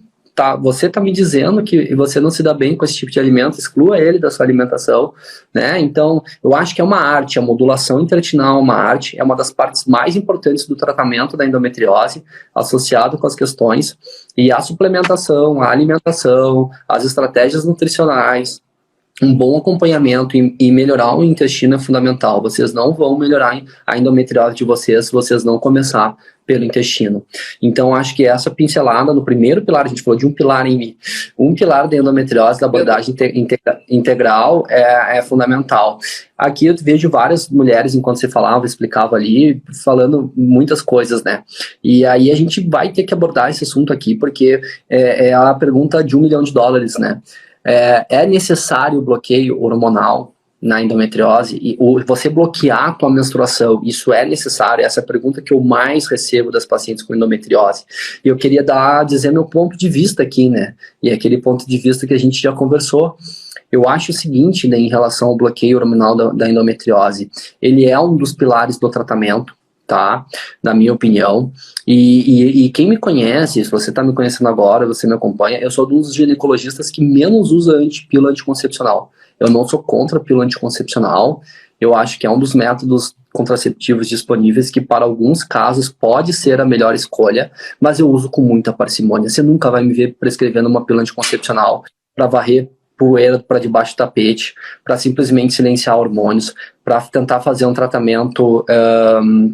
você tá me dizendo que você não se dá bem com esse tipo de alimento, exclua ele da sua alimentação, né? Então, eu acho que é uma arte, a modulação intestinal é uma arte, é uma das partes mais importantes do tratamento da endometriose, associado com as questões, e a suplementação, a alimentação, as estratégias nutricionais, um bom acompanhamento e melhorar o intestino é fundamental. Vocês não vão melhorar a endometriose de vocês se vocês não começar pelo intestino. Então, acho que essa pincelada no primeiro pilar, a gente falou de um pilar da endometriose, da abordagem integral é fundamental. Aqui eu vejo várias mulheres, enquanto você falava, explicava ali, falando muitas coisas, né? E aí a gente vai ter que abordar esse assunto aqui, porque é a pergunta de $1 milhão, né? É necessário o bloqueio hormonal na endometriose e você bloquear a tua menstruação, isso é necessário? Essa é a pergunta que eu mais recebo das pacientes com endometriose. E eu queria dizer meu ponto de vista aqui, né? E aquele ponto de vista que a gente já conversou. Eu acho o seguinte, né, em relação ao bloqueio hormonal da endometriose, ele é um dos pilares do tratamento, tá? Na minha opinião. E quem me conhece, se você está me conhecendo agora, você me acompanha, eu sou um dos ginecologistas que menos usa pílula anticoncepcional. Eu não sou contra a pílula anticoncepcional, eu acho que é um dos métodos contraceptivos disponíveis que para alguns casos pode ser a melhor escolha, mas eu uso com muita parcimônia. Você nunca vai me ver prescrevendo uma pílula anticoncepcional para varrer poeira para debaixo do tapete, para simplesmente silenciar hormônios, para tentar fazer um tratamento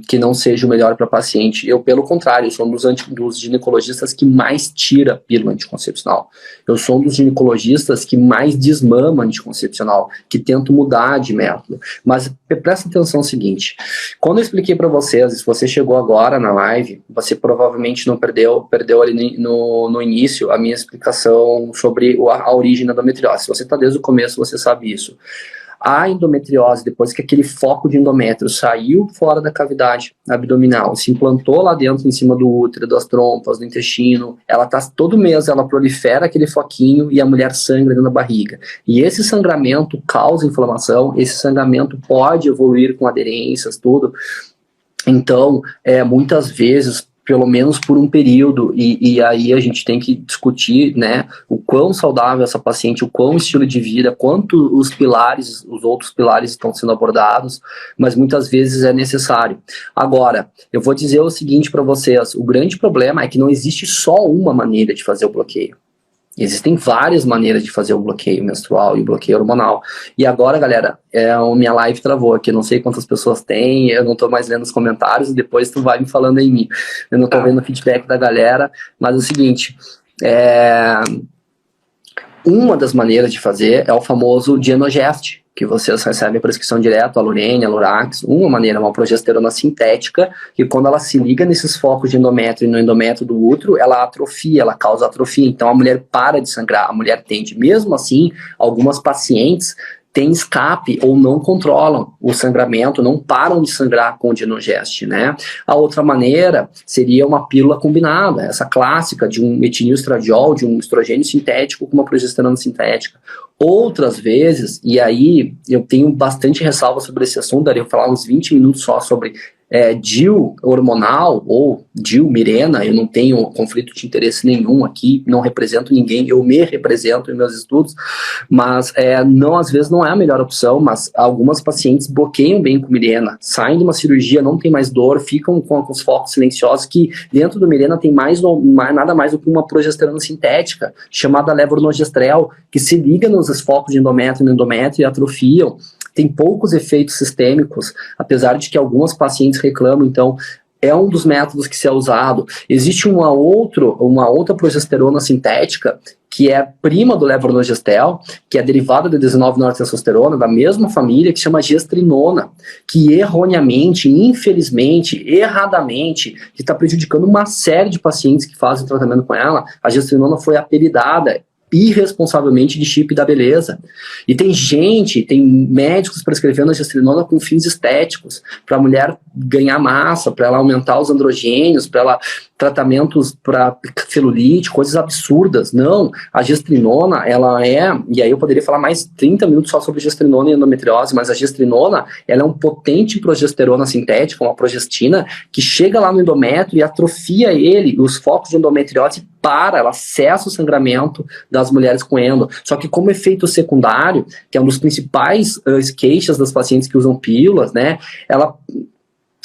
que não seja o melhor para a paciente. Eu, pelo contrário, sou um dos ginecologistas que mais tira pílula anticoncepcional. Eu sou um dos ginecologistas que mais desmama anticoncepcional, que tento mudar de método. Mas presta atenção no seguinte, quando eu expliquei para vocês, se você chegou agora na live, você provavelmente não perdeu ali no início a minha explicação sobre a origem da endometriose. Se você está desde o começo, você sabe isso. A endometriose, depois que aquele foco de endométrio saiu fora da cavidade abdominal, se implantou lá dentro, em cima do útero, das trompas, do intestino, todo mês ela prolifera aquele foquinho e a mulher sangra dentro da barriga. E esse sangramento causa inflamação, esse sangramento pode evoluir com aderências, tudo. Então, muitas vezes, pelo menos por um período, e aí a gente tem que discutir, né, o quão saudável essa paciente, o quão estilo de vida, quanto os outros pilares estão sendo abordados, mas muitas vezes é necessário. Agora, eu vou dizer o seguinte para vocês, o grande problema é que não existe só uma maneira de fazer o bloqueio. Existem várias maneiras de fazer o bloqueio menstrual e o bloqueio hormonal. E agora, galera, minha live travou aqui, não sei quantas pessoas tem, eu não tô mais lendo os comentários, e depois tu vai me falando em mim. Eu não tô vendo o feedback da galera, mas é o seguinte, uma das maneiras de fazer é o famoso Dienogest, que vocês recebem a prescrição direto, a Lurene, a Lurax, uma maneira, uma progesterona sintética, que quando ela se liga nesses focos de endométrio e no endométrio do útero, ela atrofia, ela causa atrofia, então a mulher para de sangrar, a mulher tende. Mesmo assim, algumas pacientes têm escape ou não controlam o sangramento, não param de sangrar com o Dienogest, né? A outra maneira seria uma pílula combinada, essa clássica de um metilnestradiol, de um estrogênio sintético com uma progesterona sintética. Outras vezes, e aí eu tenho bastante ressalva sobre esse assunto, daria eu falar uns 20 minutos só sobre DIU hormonal ou DIU Mirena, eu não tenho conflito de interesse nenhum aqui, não represento ninguém, eu me represento em meus estudos, mas às vezes não é a melhor opção, mas algumas pacientes bloqueiam bem com Mirena, saem de uma cirurgia, não tem mais dor, ficam com os focos silenciosos, que dentro do Mirena tem nada mais do que uma progesterona sintética, chamada levonorgestrel, que se liga nos focos de endométrio no endométrio e atrofiam. Tem poucos efeitos sistêmicos, apesar de que algumas pacientes reclamam, então é um dos métodos que se é usado. Existe uma outra progesterona sintética, que é prima do levonorgestrel, que é derivada da 19-nortestosterona, da mesma família, que chama gestrinona, que erroneamente, infelizmente, erradamente, que está prejudicando uma série de pacientes que fazem o tratamento com ela. A gestrinona foi apelidada irresponsavelmente de chip da beleza. E tem médicos prescrevendo a gestrinona com fins estéticos, para a mulher ganhar massa, para ela aumentar os androgênios, para ela tratamentos para celulite, coisas absurdas. Não, a gestrinona, e aí eu poderia falar mais 30 minutos só sobre gestrinona e endometriose, mas a gestrinona, ela é um potente progesterona sintética, uma progestina, que chega lá no endométrio e atrofia ele, os focos de endometriose para, ela cessa o sangramento das mulheres com endo. Só que como efeito secundário, que é um dos principais queixas das pacientes que usam pílulas, né,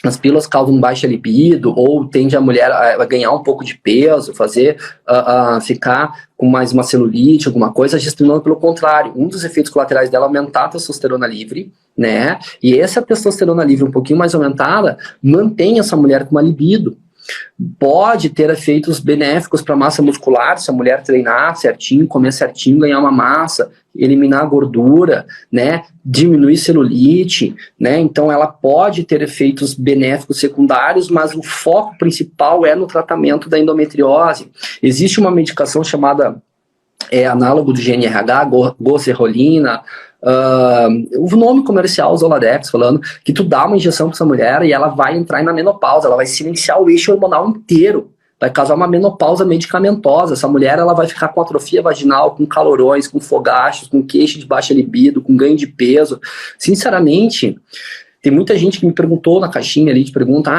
as pílulas causam baixa libido, ou tende a mulher a ganhar um pouco de peso, ficar com mais uma celulite, alguma coisa. A gestrinona, pelo contrário, um dos efeitos colaterais dela é aumentar a testosterona livre, né? E essa testosterona livre um pouquinho mais aumentada mantém essa mulher com uma libido. Pode ter efeitos benéficos para a massa muscular, se a mulher treinar certinho, comer certinho, ganhar uma massa, eliminar a gordura, né, diminuir celulite, né, então ela pode ter efeitos benéficos secundários, mas o foco principal é no tratamento da endometriose. Existe uma medicação chamada análogo do GnRH, goserolina, o nome comercial, Zoladex, falando que tu dá uma injeção para essa mulher e ela vai entrar na menopausa, ela vai silenciar o eixo hormonal inteiro, vai causar uma menopausa medicamentosa. Essa mulher, ela vai ficar com atrofia vaginal, com calorões, com fogachos, com queixa de baixa libido, com ganho de peso. Sinceramente, tem muita gente que me perguntou na caixinha ali, de pergunta,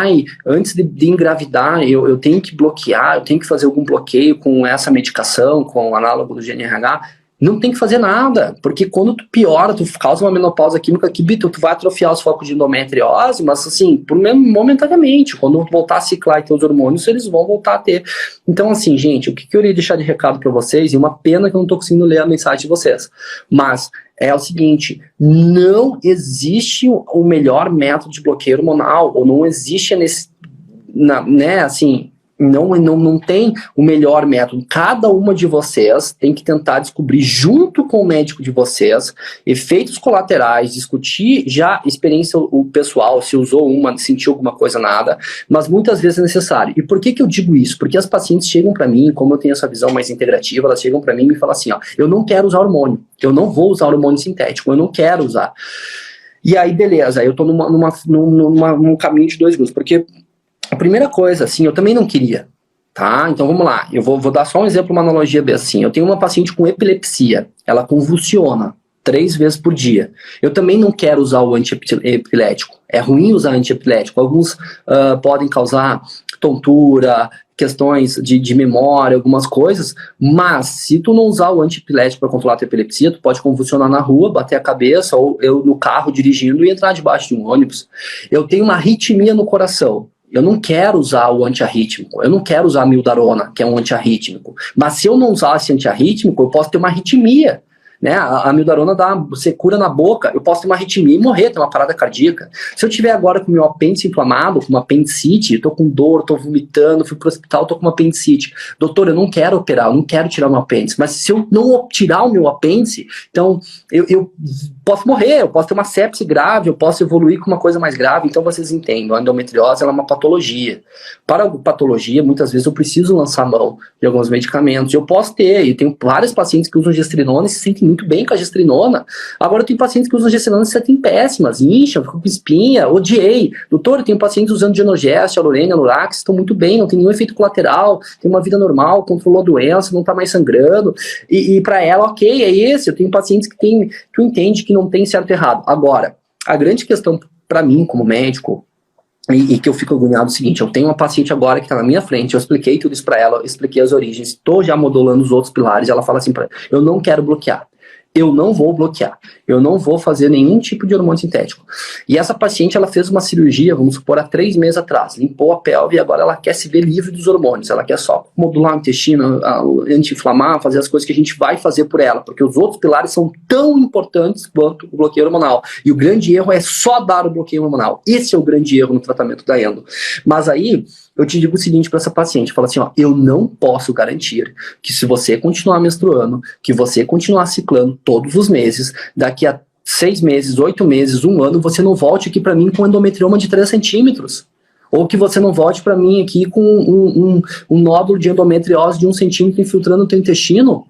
antes de engravidar, eu tenho que bloquear, eu tenho que fazer algum bloqueio com essa medicação, com o análogo do GnRH? Não tem que fazer nada, porque quando tu piora, tu causa uma menopausa química que tu vai atrofiar os focos de endometriose, mas assim, momentaneamente, quando voltar a ciclar e ter os hormônios, eles vão voltar a ter. Então assim, gente, o que eu iria deixar de recado para vocês, e uma pena que eu não tô conseguindo ler a mensagem de vocês, mas é o seguinte, não existe o melhor método de bloqueio hormonal, ou não existe não tem o melhor método. Cada uma de vocês tem que tentar descobrir, junto com o médico de vocês, efeitos colaterais, discutir já experiência pessoal, se usou uma, sentiu alguma coisa, nada, mas muitas vezes é necessário. E por que eu digo isso? Porque as pacientes chegam para mim, como eu tenho essa visão mais integrativa, elas chegam para mim e me falam assim, eu não quero usar hormônio, eu não vou usar hormônio sintético, eu não quero usar. E aí, beleza, aí eu tô num caminho de dois grupos, porque a primeira coisa, assim, eu também não queria, tá? Então vamos lá, eu vou dar só um exemplo, uma analogia bem assim. Eu tenho uma paciente com epilepsia, ela convulsiona 3 vezes por dia. Eu também não quero usar o antiepilético. É ruim usar antiepilético. Alguns podem causar tontura, questões de memória, algumas coisas, mas se tu não usar o antiepilético para controlar a tua epilepsia, tu pode convulsionar na rua, bater a cabeça, ou eu no carro dirigindo e entrar debaixo de um ônibus. Eu tenho uma arritmia no coração. Eu não quero usar o antiarrítmico, eu não quero usar a mildarona, que é um antiarrítmico. Mas se eu não usar esse antiarrítmico, eu posso ter uma arritmia. Né? A mildarona você cura na boca, eu posso ter uma arritmia e morrer, ter uma parada cardíaca. Se eu tiver agora com o meu apêndice inflamado, com uma apendicite, tô com dor, tô vomitando, fui pro hospital, tô com uma apendicite. Doutor, eu não quero operar, eu não quero tirar o meu apêndice. Mas se eu não tirar o meu apêndice, então eu posso morrer, eu posso ter uma sepse grave, eu posso evoluir com uma coisa mais grave. Então vocês entendem, a endometriose ela é uma patologia. Para a patologia, muitas vezes eu preciso lançar mão de alguns medicamentos. Eu posso ter, e tenho vários pacientes que usam gestrinona e se sentem muito bem com a gestrinona. Agora eu tenho pacientes que usam gestrinona e se sentem péssimas, incham, ficam com espinha, odiei. Doutor, eu tenho pacientes usando Genogest, Alurene, Alurax, estão muito bem, não tem nenhum efeito colateral, tem uma vida normal, controlou a doença, não está mais sangrando. E para ela, ok, é esse. Eu tenho pacientes que tu entende que não tem certo e errado. Agora, a grande questão para mim, como médico, e que eu fico agoniado é o seguinte, eu tenho uma paciente agora que está na minha frente, eu expliquei tudo isso para ela, eu expliquei as origens, estou já modulando os outros pilares, ela fala assim para eu não quero bloquear. Eu não vou bloquear, eu não vou fazer nenhum tipo de hormônio sintético. E essa paciente, ela fez uma cirurgia, vamos supor, há 3 meses atrás, limpou a pelve e agora ela quer se ver livre dos hormônios, ela quer só modular o intestino, anti-inflamar, fazer as coisas que a gente vai fazer por ela, porque os outros pilares são tão importantes quanto o bloqueio hormonal. E o grande erro é só dar o bloqueio hormonal. Esse é o grande erro no tratamento da endo. Mas aí, eu te digo o seguinte para essa paciente, fala assim, eu não posso garantir que se você continuar menstruando, que você continuar ciclando todos os meses, daqui a 6 meses, 8 meses, 1 ano, você não volte aqui para mim com endometrioma de 3 centímetros. Ou que você não volte para mim aqui com um nódulo de endometriose de 1 centímetro infiltrando o teu intestino.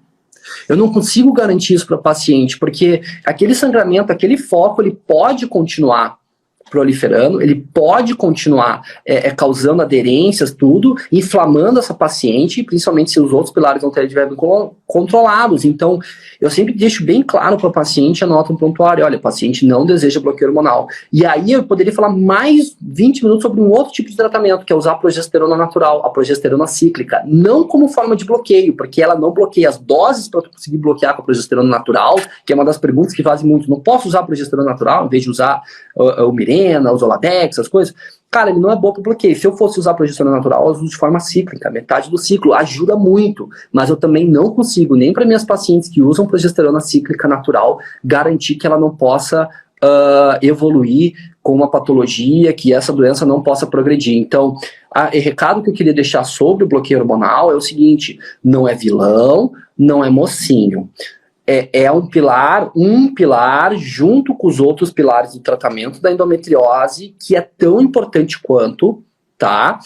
Eu não consigo garantir isso para o paciente, porque aquele sangramento, aquele foco, ele pode continuar proliferando, ele pode continuar causando aderências, tudo, inflamando essa paciente, principalmente se os outros pilares não estiverem controlados. Então, eu sempre deixo bem claro para o paciente, anota no prontuário, olha, o paciente não deseja bloqueio hormonal. E aí eu poderia falar mais 20 minutos sobre um outro tipo de tratamento, que é usar a progesterona natural, a progesterona cíclica, não como forma de bloqueio, porque ela não bloqueia as doses para conseguir bloquear com a progesterona natural, que é uma das perguntas que fazem muito. Não posso usar a progesterona natural em vez de usar o Mirena, o Zoladex, essas coisas? Cara, ele não é bom para bloqueio. Se eu fosse usar a progesterona natural, eu uso de forma cíclica, metade do ciclo, ajuda muito. Mas eu também não consigo, nem para minhas pacientes que usam progesterona cíclica natural, garantir que ela não possa evoluir com uma patologia, que essa doença não possa progredir. Então, o recado que eu queria deixar sobre o bloqueio hormonal é o seguinte: não é vilão, não é mocinho. É um pilar junto com os outros pilares do tratamento da endometriose, que é tão importante quanto, tá?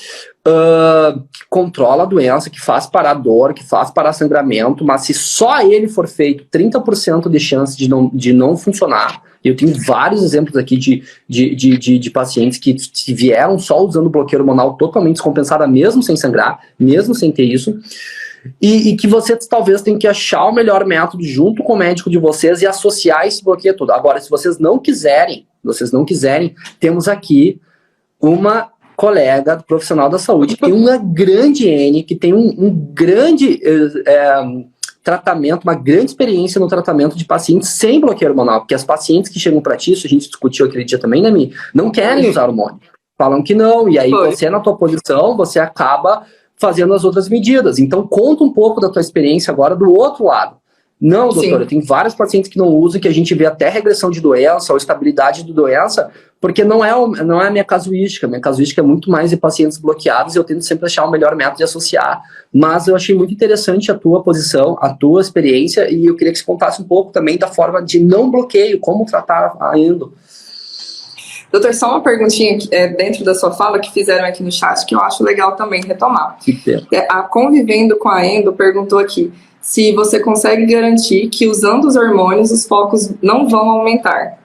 Que controla a doença, que faz parar a dor, que faz parar sangramento, mas se só ele for feito, 30% de chance de não funcionar. Eu tenho vários exemplos aqui de pacientes que vieram só usando bloqueio hormonal totalmente descompensada, mesmo sem sangrar, mesmo sem ter isso. E que vocês talvez tenham que achar o melhor método junto com o médico de vocês e associar esse bloqueio todo. Agora, se vocês não quiserem, temos aqui uma colega profissional da saúde que tem uma grande N, que tem um grande tratamento, uma grande experiência no tratamento de pacientes sem bloqueio hormonal, porque as pacientes que chegam para ti, isso a gente discutiu aquele dia também, né, Mi? Não querem usar hormônio. Falam que não, e aí você, na tua posição, você acaba fazendo as outras medidas. Então, conta um pouco da tua experiência agora do outro lado. Não, doutora, tem vários pacientes que não usam, que a gente vê até regressão de doença ou estabilidade de doença, porque não é a minha casuística. Minha casuística é muito mais de pacientes bloqueados e eu tento sempre achar o melhor método de associar. Mas eu achei muito interessante a tua posição, a tua experiência, e eu queria que você contasse um pouco também da forma de não bloqueio, como tratar a endo. Doutor, só uma perguntinha dentro da sua fala que fizeram aqui no chat que eu acho legal também retomar. A Convivendo com a Endo perguntou aqui se você consegue garantir que usando os hormônios os focos não vão aumentar.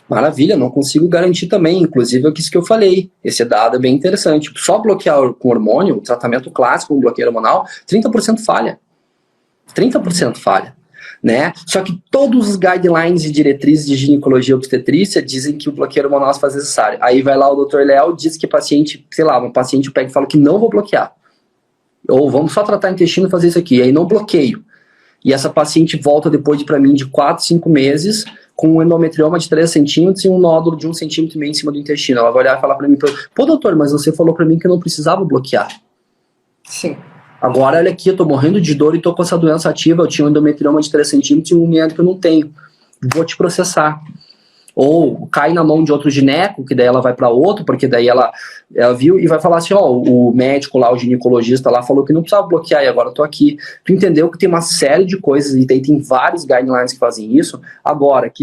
Maravilha, não consigo garantir também, inclusive é isso que eu falei, esse dado é bem interessante. Só bloquear com hormônio, o tratamento clássico com bloqueio hormonal, 30% falha. 30% falha. Né? Só que todos os guidelines e diretrizes de ginecologia e obstetrícia dizem que o bloqueio hormonal se faz necessário. Aí vai lá o Dr. Léo, diz que paciente, sei lá, um paciente pega e fala que não vou bloquear. Ou vamos só tratar intestino e fazer isso aqui. Aí não bloqueio. E essa paciente volta depois para mim de 4, 5 meses com um endometrioma de 3 centímetros e um nódulo de 1,5 cm em cima do intestino. Ela vai olhar e falar para mim, pô doutor, mas você falou para mim que eu não precisava bloquear. Sim. Agora, olha aqui, eu tô morrendo de dor e tô com essa doença ativa, eu tinha um endometrioma de 3 centímetros e um médico que eu não tenho. Vou te processar. Ou cai na mão de outro gineco, que daí ela vai para outro, porque daí ela viu e vai falar assim, ó, o médico lá, o ginecologista lá, falou que não precisava bloquear e agora eu tô aqui. Tu entendeu que tem uma série de coisas e daí tem vários guidelines que fazem isso. Agora, que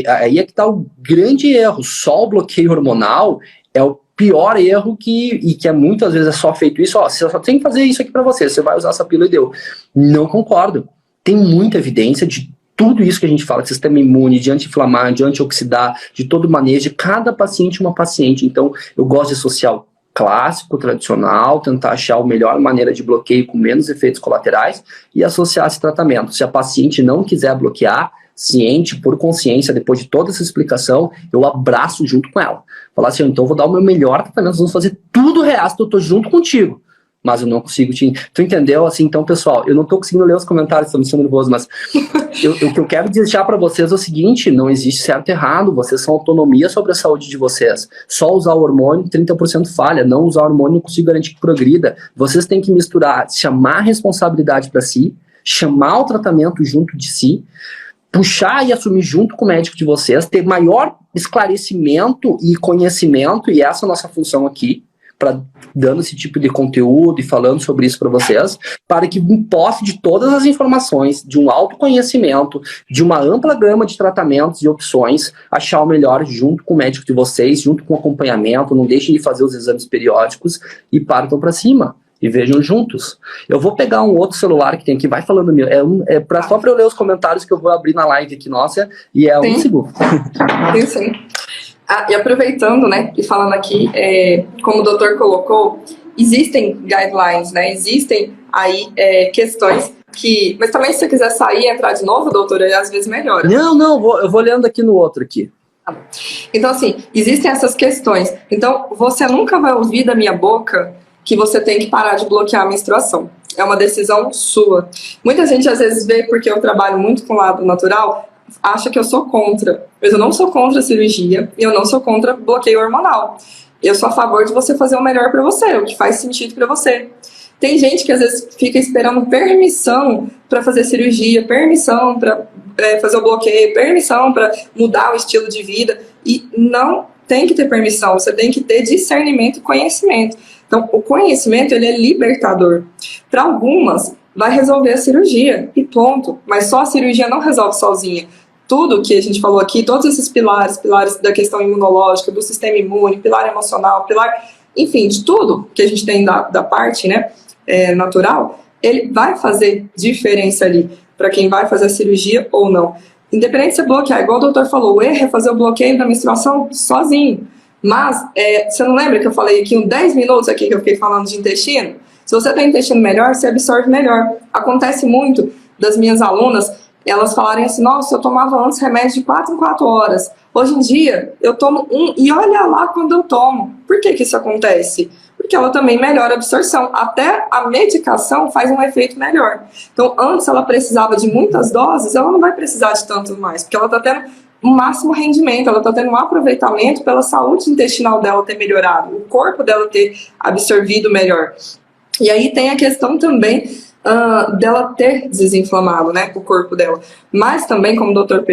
aí é que tá o grande erro, só o bloqueio hormonal é o pior erro que é muitas vezes é só feito isso, ó, você só tem que fazer isso aqui pra você vai usar essa pílula e deu. Não concordo. Tem muita evidência de tudo isso que a gente fala, de sistema imune, de anti-inflamar, de antioxidar, de todo manejo, de cada paciente uma paciente. Então, eu gosto de associar o clássico, tradicional, tentar achar a melhor maneira de bloqueio com menos efeitos colaterais e associar esse tratamento. Se a paciente não quiser bloquear, ciente, por consciência, depois de toda essa explicação, eu abraço junto com ela. Falar assim, então eu vou dar o meu melhor tratamento, nós vamos fazer tudo o resto, eu tô junto contigo. Mas eu não consigo te... Tu entendeu? Assim, então, pessoal, eu não tô conseguindo ler os comentários, tô me sentindo nervoso, mas o que eu quero deixar para vocês é o seguinte, não existe certo e errado, vocês são autonomia sobre a saúde de vocês. Só usar o hormônio, 30% falha, não usar o hormônio não consigo garantir que progrida. Vocês têm que misturar, chamar a responsabilidade para si, chamar o tratamento junto de si, puxar e assumir junto com o médico de vocês, ter maior esclarecimento e conhecimento, e essa é a nossa função aqui, dando esse tipo de conteúdo e falando sobre isso para vocês, para que em posse de todas as informações, de um autoconhecimento, de uma ampla gama de tratamentos e opções, achar o melhor junto com o médico de vocês, junto com o acompanhamento, não deixem de fazer os exames periódicos e partam para cima. E vejam juntos. Eu vou pegar um outro celular que tem aqui, vai falando meu. Só para eu ler os comentários que eu vou abrir na live aqui, nossa, e é um segundo. Sim. E aproveitando, né, e falando aqui, como o doutor colocou, existem guidelines, né, existem aí questões que... Mas também se você quiser sair e entrar de novo, doutora, às vezes melhora. Não, eu vou olhando aqui no outro aqui. Então, assim, existem essas questões. Então, você nunca vai ouvir da minha boca que você tem que parar de bloquear a menstruação. É uma decisão sua. Muita gente, às vezes, vê, porque eu trabalho muito com o lado natural, acha que eu sou contra. Mas eu não sou contra a cirurgia e eu não sou contra bloqueio hormonal. Eu sou a favor de você fazer o melhor para você, o que faz sentido para você. Tem gente que, às vezes, fica esperando permissão para fazer cirurgia, permissão para fazer o bloqueio, permissão para mudar o estilo de vida. E não tem que ter permissão, você tem que ter discernimento e conhecimento. Então, o conhecimento, ele é libertador. Para algumas, vai resolver a cirurgia e ponto. Mas só a cirurgia não resolve sozinha. Tudo que a gente falou aqui, todos esses pilares da questão imunológica, do sistema imune, pilar emocional, enfim, de tudo que a gente tem da parte, né, natural, ele vai fazer diferença ali para quem vai fazer a cirurgia ou não. Independente de você bloquear, igual o doutor falou, o erro é fazer o bloqueio da menstruação sozinho. Mas, você não lembra que eu falei aqui uns 10 minutos aqui que eu fiquei falando de intestino? Se você tem intestino melhor, você absorve melhor. Acontece muito das minhas alunas, elas falarem assim, nossa, eu tomava antes remédio de 4 em 4 horas. Hoje em dia, eu tomo um e olha lá quando eu tomo. Por que isso acontece? Porque ela também melhora a absorção. Até a medicação faz um efeito melhor. Então, antes ela precisava de muitas doses, ela não vai precisar de tanto mais, porque ela está tendo um máximo rendimento, ela está tendo um aproveitamento pela saúde intestinal dela ter melhorado, o corpo dela ter absorvido melhor. E aí tem a questão também dela ter desinflamado, né, o corpo dela. Mas também, como o doutor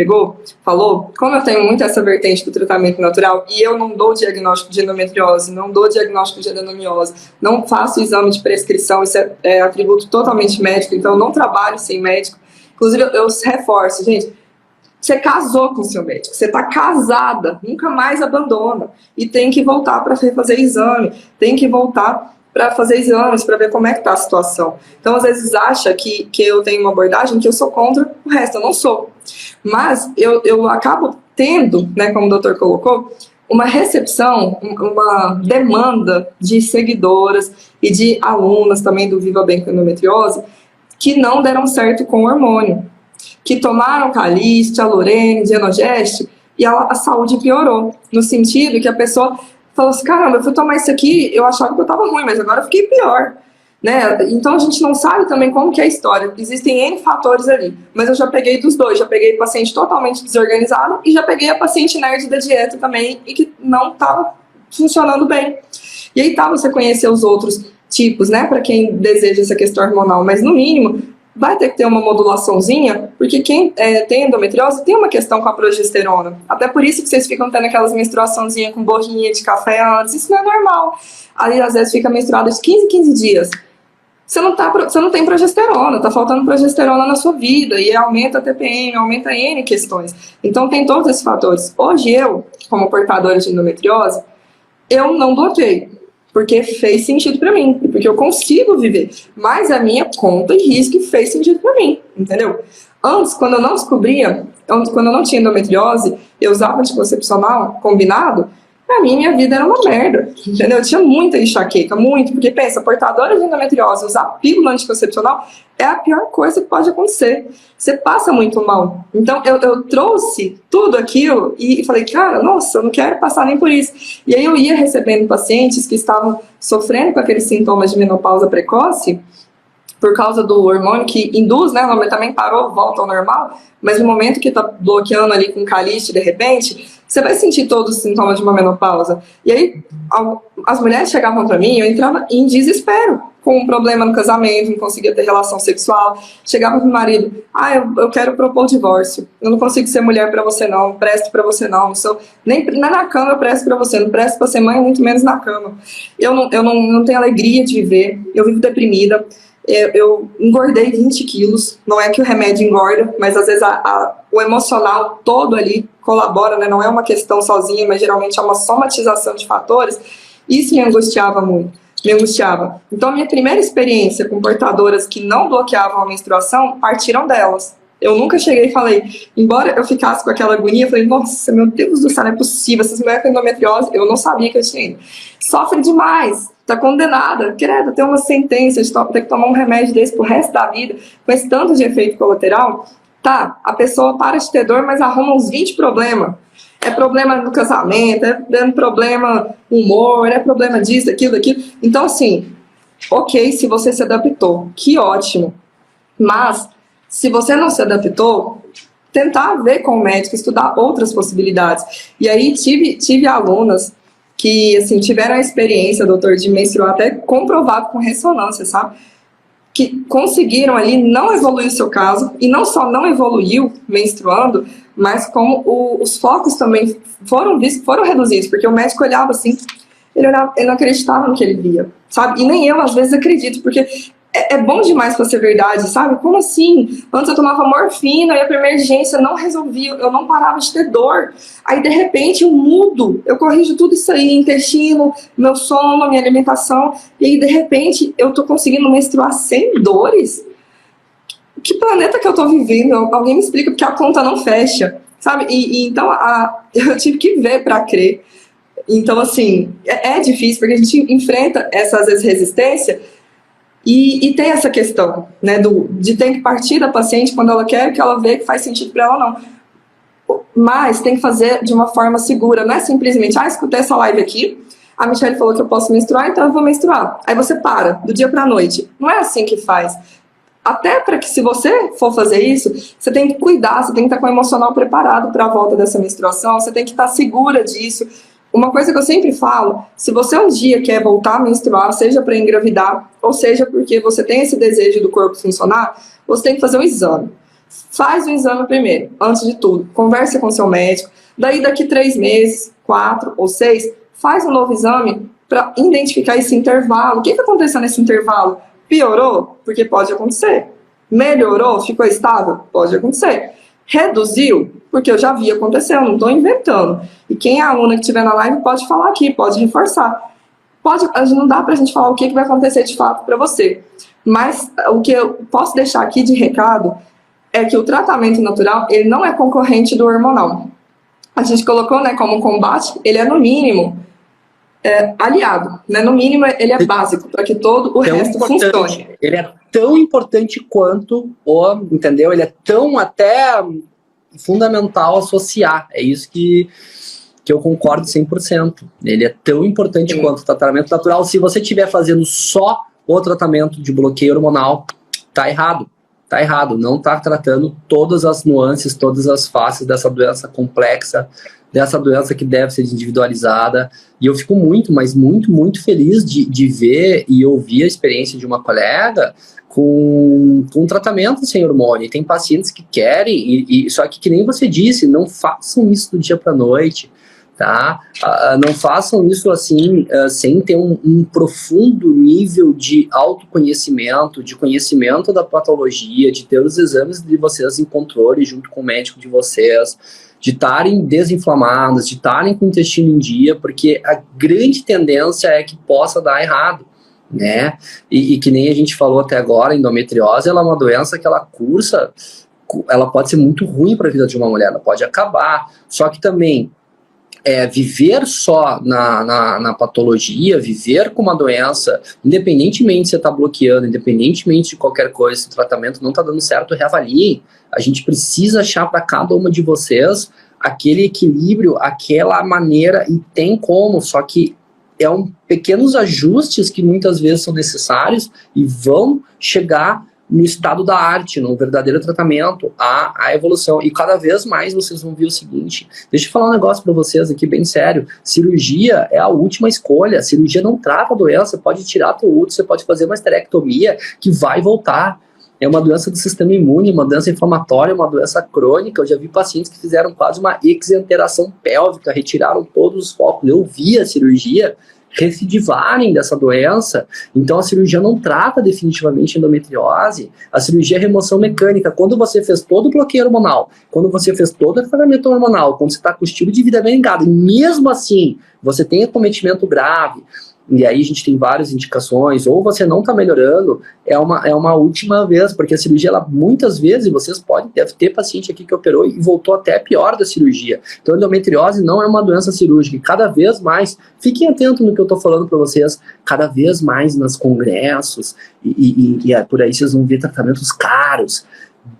falou, como eu tenho muito essa vertente do tratamento natural e eu não dou diagnóstico de endometriose, não dou diagnóstico de adenomiose, não faço exame de prescrição, isso é atributo totalmente médico, então eu não trabalho sem médico. Inclusive, eu reforço, gente, você casou com o seu médico, você está casada, nunca mais abandona. E tem que voltar para fazer exame, tem que voltar para fazer exames, para ver como é que está a situação. Então, às vezes, acha que eu tenho uma abordagem que eu sou contra o resto, eu não sou. Mas eu acabo tendo, né, como o doutor colocou, uma recepção, uma demanda de seguidoras e de alunas também do Viva Bem com Endometriose que não deram certo com o hormônio, que tomaram Caliste, Alorene, Dienogest, e a saúde piorou, no sentido que a pessoa falou assim, caramba, eu fui tomar isso aqui, eu achava que eu estava ruim, mas agora eu fiquei pior. Né? Então a gente não sabe também como que é a história, existem N fatores ali, mas eu já peguei dos dois, já peguei paciente totalmente desorganizado e já peguei a paciente nerd da dieta também e que não estava funcionando bem. E aí tá, você conhecer os outros tipos, né, para quem deseja essa questão hormonal, mas no mínimo vai ter que ter uma modulaçãozinha, porque quem tem endometriose tem uma questão com a progesterona. Até por isso que vocês ficam tendo aquelas menstruaçãozinhas com borrinha de café antes. Isso não é normal. Aí, às vezes, fica menstruada de 15 em 15 dias. Você não tem progesterona, tá faltando progesterona na sua vida, e aumenta a TPM, aumenta N questões. Então, tem todos esses fatores. Hoje, eu, como portadora de endometriose, eu não bloqueio. Porque fez sentido pra mim, porque eu consigo viver. Mas a minha conta e risco fez sentido pra mim, entendeu? Antes, quando eu não descobria, quando eu não tinha endometriose, eu usava anticoncepcional combinado, pra mim minha vida era uma merda, entendeu? Eu tinha muita enxaqueca, muito, porque pensa, portadora de endometriose, usar pílula anticoncepcional é a pior coisa que pode acontecer. Você passa muito mal. Então, eu trouxe tudo aquilo e falei, cara, nossa, eu não quero passar nem por isso. E aí eu ia recebendo pacientes que estavam sofrendo com aqueles sintomas de menopausa precoce, por causa do hormônio que induz, né, o hormônio também parou, volta ao normal, mas no momento que está bloqueando ali com Caliste, de repente, você vai sentir todos os sintomas de uma menopausa. E aí, as mulheres chegavam para mim, eu entrava em desespero, com um problema no casamento, não conseguia ter relação sexual. Chegava pro marido, eu quero propor o divórcio, eu não consigo ser mulher para você não presto para você não sou, nem na cama eu presto para você, não presto para ser mãe, muito menos na cama. Eu não tenho alegria de viver, eu vivo deprimida. Eu engordei 20 quilos, não é que o remédio engorda, mas às vezes o emocional todo ali colabora, né? Não é uma questão sozinha, mas geralmente é uma somatização de fatores. Isso me angustiava muito, me angustiava. Então, minha primeira experiência com portadoras que não bloqueavam a menstruação, partiram delas. Eu nunca cheguei e falei, embora eu ficasse com aquela agonia, eu falei, nossa, meu Deus do céu, não é possível, essas mulheres com endometriose, eu não sabia que eu tinha. Sofre demais. tá condenada, credo, tem uma sentença de ter que tomar um remédio desse pro resto da vida, com esse tanto de efeito colateral. Tá, a pessoa para de ter dor, mas arruma uns 20 problemas. É problema no casamento, é dando problema no humor, é problema disso, daquilo. Então, assim, ok, se você se adaptou, que ótimo. Mas, se você não se adaptou, tentar ver com o médico, estudar outras possibilidades. E aí, tive alunas que, assim, tiveram a experiência, doutor, de menstruar até comprovado com ressonância, sabe? Que conseguiram ali não evoluir o seu caso, e não só não evoluiu menstruando, mas como os focos também foram reduzidos, porque o médico olhava assim, ele não acreditava no que ele via, sabe? E nem eu, às vezes, acredito, porque é bom demais pra ser verdade, sabe? Como assim? Antes eu tomava morfina e a primeira emergência não resolvia, eu não parava de ter dor. Aí, de repente, eu mudo, eu corrijo tudo isso aí, intestino, meu sono, minha alimentação, e aí, de repente, eu tô conseguindo menstruar sem dores? Que planeta que eu tô vivendo? Alguém me explica, porque a conta não fecha, sabe? Então, eu tive que ver pra crer. Então, assim, é difícil, porque a gente enfrenta essa, às vezes, resistência. E tem essa questão, né, de ter que partir da paciente quando ela quer, que ela vê que faz sentido para ela ou não. Mas tem que fazer de uma forma segura, não é simplesmente, escutei essa live aqui, a Michelle falou que eu posso menstruar, então eu vou menstruar. Aí você para, do dia para a noite. Não é assim que faz. Até para que, se você for fazer isso, você tem que cuidar, você tem que estar com o emocional preparado para a volta dessa menstruação, você tem que estar segura disso. Uma coisa que eu sempre falo, se você um dia quer voltar a menstruar, seja para engravidar, ou seja porque você tem esse desejo do corpo funcionar, você tem que fazer um exame. Faz o exame primeiro, antes de tudo. Conversa com seu médico. Daí, daqui 3 meses, 4 ou 6, faz um novo exame para identificar esse intervalo. O que aconteceu nesse intervalo? Piorou? Porque pode acontecer. Melhorou? Ficou estável? Pode acontecer. Reduziu? Porque eu já vi acontecer, eu não estou inventando. E quem é aluna que estiver na live pode falar aqui, pode reforçar. Não dá pra gente falar o que vai acontecer de fato para você. Mas o que eu posso deixar aqui de recado é que o tratamento natural, ele não é concorrente do hormonal. A gente colocou, né, como combate, ele é no mínimo aliado, né? No mínimo ele é básico para que todo o resto funcione. Ele é tão importante quanto entendeu? Ele é tão até fundamental associar. É isso que eu concordo 100%. Ele é tão importante quanto o tratamento natural. Se você estiver fazendo só o tratamento de bloqueio hormonal, tá errado. Tá errado. Não tá tratando todas as nuances, todas as faces dessa doença complexa, dessa doença que deve ser individualizada. E eu fico muito, mas muito, muito feliz de ver e ouvir a experiência de uma colega com tratamento sem hormônio. E tem pacientes que querem, só que nem você disse, não façam isso do dia para a noite, tá? Não façam isso assim, sem ter um profundo nível de autoconhecimento, de conhecimento da patologia, de ter os exames de vocês em controle junto com o médico de vocês, de estarem desinflamadas, de estarem com o intestino em dia, porque a grande tendência é que possa dar errado, né? E que nem a gente falou até agora, a endometriose, ela é uma doença que ela cursa, ela pode ser muito ruim para a vida de uma mulher, ela pode acabar, só que também viver só na patologia, viver com uma doença, independentemente se você está bloqueando, independentemente de qualquer coisa, se o tratamento não está dando certo, reavaliem. A gente precisa achar para cada uma de vocês aquele equilíbrio, aquela maneira, e tem como, só que pequenos ajustes que muitas vezes são necessários e vão chegar no estado da arte, no verdadeiro tratamento, a evolução. E cada vez mais vocês vão ver o seguinte, deixa eu falar um negócio para vocês aqui bem sério, cirurgia é a última escolha, a cirurgia não trata a doença, pode tirar teu útero, você pode fazer uma esterectomia que vai voltar. É uma doença do sistema imune, uma doença inflamatória, uma doença crônica. Eu já vi pacientes que fizeram quase uma exenteração pélvica, retiraram todos os focos. Eu vi a cirurgia recidivarem dessa doença. Então a cirurgia não trata definitivamente endometriose. A cirurgia é remoção mecânica. Quando você fez todo o bloqueio hormonal, quando você fez todo o tratamento hormonal, quando você está com o estilo de vida bem ligado, e mesmo assim você tem acometimento grave, e aí a gente tem várias indicações, ou você não está melhorando, é uma última vez, porque a cirurgia, ela, muitas vezes, vocês deve ter paciente aqui que operou e voltou até pior da cirurgia. Então, a endometriose não é uma doença cirúrgica, e cada vez mais, fiquem atentos no que eu estou falando para vocês, cada vez mais nos congressos, e por aí vocês vão ver tratamentos caros,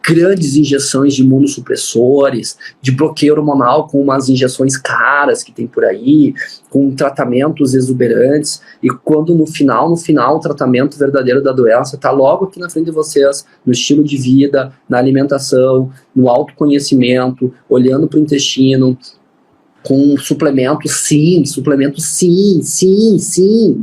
grandes injeções de imunossupressores, de bloqueio hormonal com umas injeções caras que tem por aí, com tratamentos exuberantes, e quando no final o tratamento verdadeiro da doença está logo aqui na frente de vocês, no estilo de vida, na alimentação, no autoconhecimento, olhando para o intestino, com suplementos sim,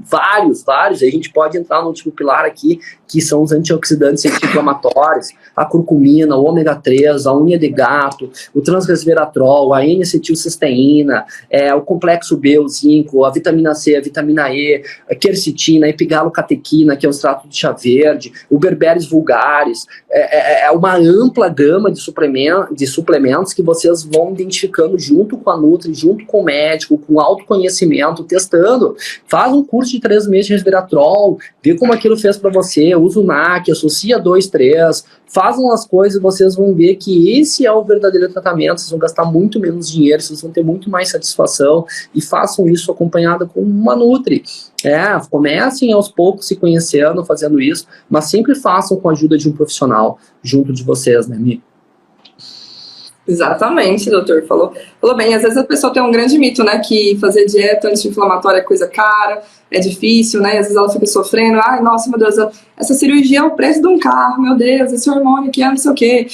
vários, aí a gente pode entrar no último pilar aqui, que são os antioxidantes anti-inflamatórios, a curcumina, o ômega 3, a unha de gato, o transresveratrol, a N-acetilcisteína, o complexo B, o zinco, a vitamina C, a vitamina E, a quercetina, a epigalocatequina, que é o extrato de chá verde, o berberis vulgaris, é uma ampla gama de suplementos que vocês vão identificando junto com a Nutri, junto com o médico, com autoconhecimento, testando. Faz um curso de 3 meses de resveratrol, vê como aquilo fez para você, usa o NAC, associa 2, 3, fazem as coisas e vocês vão ver que esse é o verdadeiro tratamento, vocês vão gastar muito menos dinheiro, vocês vão ter muito mais satisfação, e façam isso acompanhado com uma Nutri. Comecem aos poucos se conhecendo, fazendo isso, mas sempre façam com a ajuda de um profissional junto de vocês, né, Mi? Exatamente, doutor. Falou bem. Às vezes a pessoa tem um grande mito, né? Que fazer dieta anti-inflamatória é coisa cara, é difícil, né? E às vezes ela fica sofrendo. Ai, nossa, meu Deus, essa cirurgia é o preço de um carro, meu Deus, esse hormônio que é não sei o quê.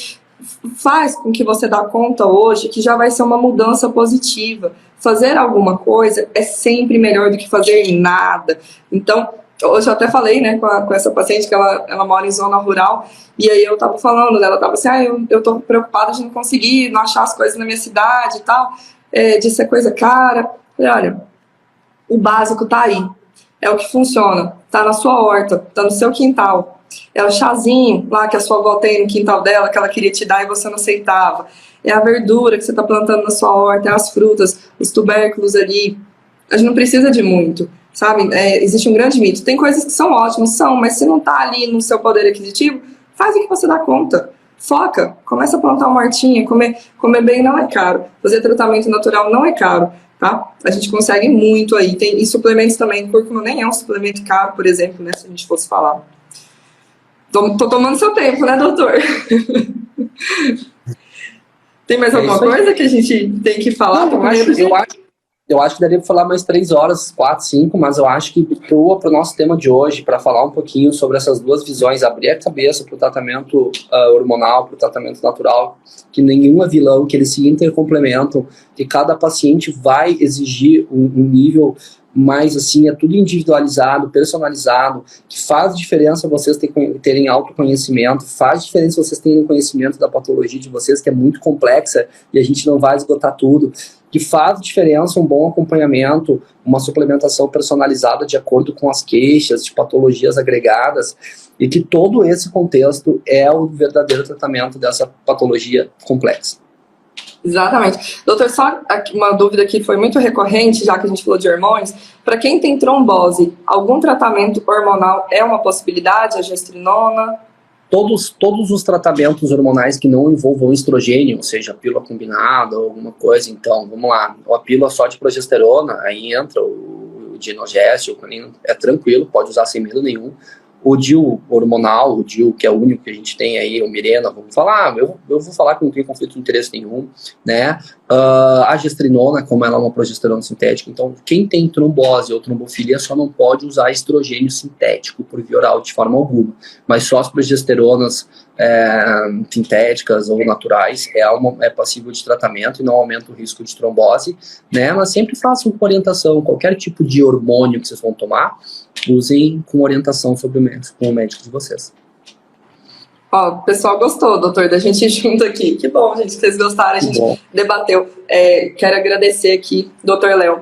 Faz com que você dá conta hoje que já vai ser uma mudança positiva. Fazer alguma coisa é sempre melhor do que fazer nada. Então, hoje eu até falei, né, com essa paciente que ela mora em zona rural, e aí eu tava falando, ela tava assim, eu tô preocupada de não conseguir, não achar as coisas na minha cidade e tal, de ser coisa cara. Falei, olha, o básico tá aí, é o que funciona, tá na sua horta, tá no seu quintal, é o chazinho lá que a sua avó tem no quintal dela, que ela queria te dar e você não aceitava, é a verdura que você tá plantando na sua horta, é as frutas, os tubérculos ali. A gente não precisa de muito, sabe? Existe um grande mito. Tem coisas que são ótimas, mas se não tá ali no seu poder aquisitivo, faz o que você dá conta. Foca, começa a plantar uma hortinha, comer bem não é caro. Fazer tratamento natural não é caro, tá? A gente consegue muito aí. E suplementos também. Cúrcuma nem é um suplemento caro, por exemplo, né? Se a gente fosse falar. Tô tomando seu tempo, né, doutor? Tem mais alguma coisa que a gente tem que falar? Eu acho que daria para falar mais 3 horas, 4, 5, mas eu acho que para o nosso tema de hoje, para falar um pouquinho sobre essas duas visões, abrir a cabeça para o tratamento hormonal, para o tratamento natural, que nenhum é vilão, que eles se intercomplementam, que cada paciente vai exigir um nível mais, assim, é tudo individualizado, personalizado, que faz diferença vocês terem autoconhecimento, faz diferença vocês terem conhecimento da patologia de vocês, que é muito complexa, e a gente não vai esgotar tudo, que faz diferença um bom acompanhamento, uma suplementação personalizada de acordo com as queixas de patologias agregadas, e que todo esse contexto é o verdadeiro tratamento dessa patologia complexa. Exatamente. Doutor, só uma dúvida que foi muito recorrente, já que a gente falou de hormônios. Para quem tem trombose, algum tratamento hormonal é uma possibilidade? A gestrinona? Todos os tratamentos hormonais que não envolvam estrogênio, ou seja, pílula combinada ou alguma coisa, então, vamos lá, a pílula só de progesterona, aí entra o Dinogest, o canino, é tranquilo, pode usar sem medo nenhum. O DIU hormonal, o DIU, que é o único que a gente tem aí, o Mirena, vamos falar, eu vou falar que não tem conflito de interesse nenhum, né? A gestrinona, como ela é uma progesterona sintética, então quem tem trombose ou trombofilia só não pode usar estrogênio sintético por via oral de forma alguma, mas só as progesteronas sintéticas ou naturais é passível de tratamento e não aumenta o risco de trombose, né? Mas sempre façam com orientação, qualquer tipo de hormônio que vocês vão tomar, usem com orientação com o médico de vocês. Ó, o pessoal gostou, doutor, da gente ir junto aqui. Que bom, gente, que vocês gostaram, a gente debateu. Quero agradecer aqui, doutor Léo,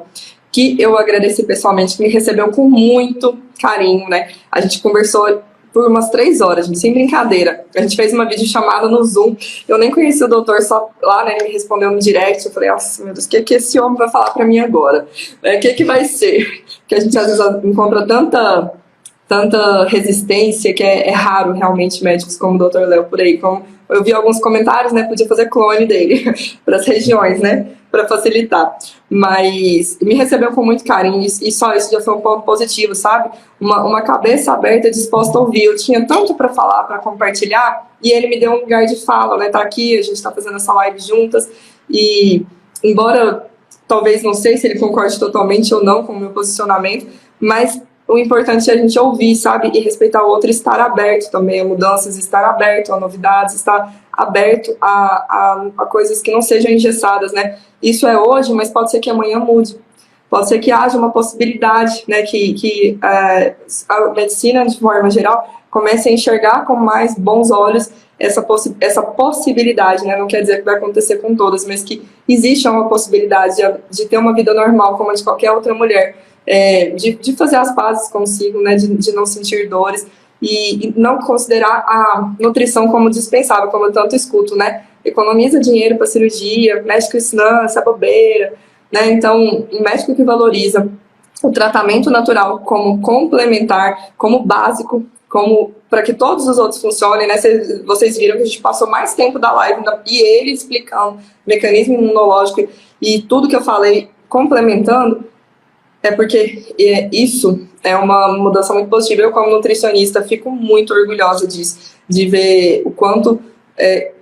que eu agradeci pessoalmente, que me recebeu com muito carinho, né? A gente conversou por umas 3 horas, gente, sem brincadeira. A gente fez uma videochamada no Zoom, eu nem conheci o doutor, só lá, né, ele me respondeu no direct, eu falei, nossa, meu Deus, o que esse homem vai falar pra mim agora? O que vai ser? Que a gente às vezes encontra tanta resistência, que é raro realmente médicos como o Dr. Léo por aí. Como eu vi alguns comentários, né, podia fazer clone dele para as regiões, né, para facilitar. Mas me recebeu com muito carinho e só isso já foi um ponto positivo, sabe? Uma cabeça aberta, disposta a ouvir. Eu tinha tanto para falar, para compartilhar, e ele me deu um lugar de fala, né, tá aqui, a gente está fazendo essa live juntas, e embora talvez não sei se ele concorde totalmente ou não com o meu posicionamento, mas o importante é a gente ouvir, sabe? E respeitar o outro, estar aberto também a mudanças, estar aberto a novidades, estar aberto a coisas que não sejam engessadas, né? Isso é hoje, mas pode ser que amanhã mude. Pode ser que haja uma possibilidade, né? Que a medicina, de forma geral, comece a enxergar com mais bons olhos essa possibilidade, né? Não quer dizer que vai acontecer com todas, mas que existe uma possibilidade de ter uma vida normal, como a de qualquer outra mulher. De fazer as pazes consigo, né, de não sentir dores e não considerar a nutrição como dispensável, como eu tanto escuto, né? Economiza dinheiro para cirurgia, médico ensinando essa bobeira, né? Então, um médico que valoriza o tratamento natural como complementar, como básico, como para que todos os outros funcionem, né? Vocês viram que a gente passou mais tempo da live e ele explicando mecanismo imunológico e tudo que eu falei complementando. É porque isso é uma mudança muito positiva. Eu, como nutricionista, fico muito orgulhosa disso, de ver o quanto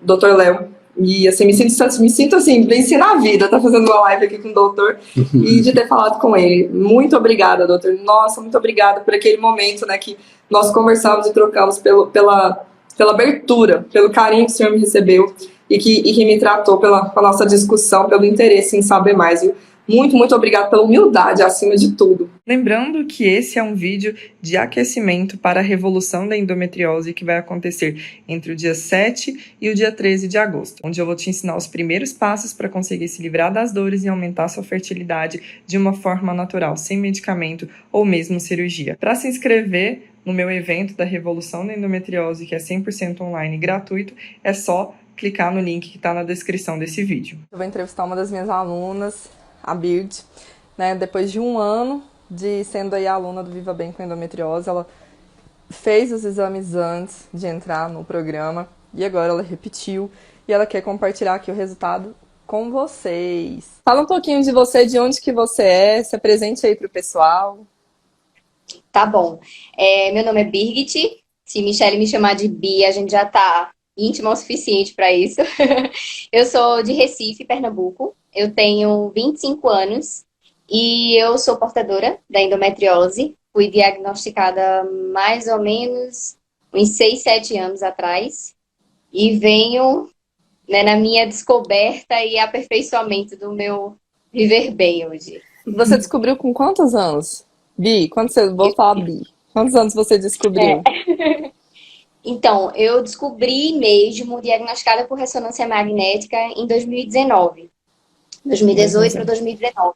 Dr. Léo, e assim, me sinto assim, venci na vida, tá fazendo uma live aqui com o doutor, e de ter falado com ele. Muito obrigada, doutor. Nossa, muito obrigada por aquele momento, né, que nós conversamos e trocamos pela abertura, pelo carinho que o senhor me recebeu e que me tratou pela nossa discussão, pelo interesse em saber mais, viu? Muito, muito obrigada pela humildade, acima de tudo. Lembrando que esse é um vídeo de aquecimento para a revolução da endometriose que vai acontecer entre o dia 7 e o dia 13 de agosto, onde eu vou te ensinar os primeiros passos para conseguir se livrar das dores e aumentar sua fertilidade de uma forma natural, sem medicamento ou mesmo cirurgia. Para se inscrever no meu evento da revolução da endometriose, que é 100% online e gratuito, é só clicar no link que está na descrição desse vídeo. Eu vou entrevistar uma das minhas alunas, a Bird, né? Depois de um ano de sendo aí aluna do Viva Bem com Endometriose, ela fez os exames antes de entrar no programa e agora ela repetiu e ela quer compartilhar aqui o resultado com vocês. Fala um pouquinho de você, de onde que você é, se apresente aí pro pessoal. Tá bom. Meu nome é Birgit, se Michelle me chamar de Bia, a gente já tá íntima o suficiente para isso. Eu sou de Recife, Pernambuco. Eu tenho 25 anos e eu sou portadora da endometriose. Fui diagnosticada mais ou menos uns 6, 7 anos atrás. E venho, né, na minha descoberta e aperfeiçoamento do meu viver bem hoje. Você descobriu com quantos anos? Bi, vou falar Bi. Quantos anos você descobriu? Então, eu descobri mesmo, diagnosticada por ressonância magnética em 2019. 2018 para 2019.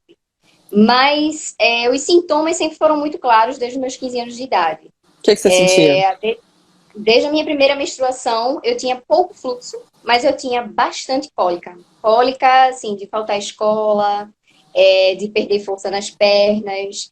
Mas os sintomas sempre foram muito claros desde os meus 15 anos de idade. O que você sentia? Desde a minha primeira menstruação, eu tinha pouco fluxo, mas eu tinha bastante cólica. Cólica, assim, de faltar escola, de perder força nas pernas,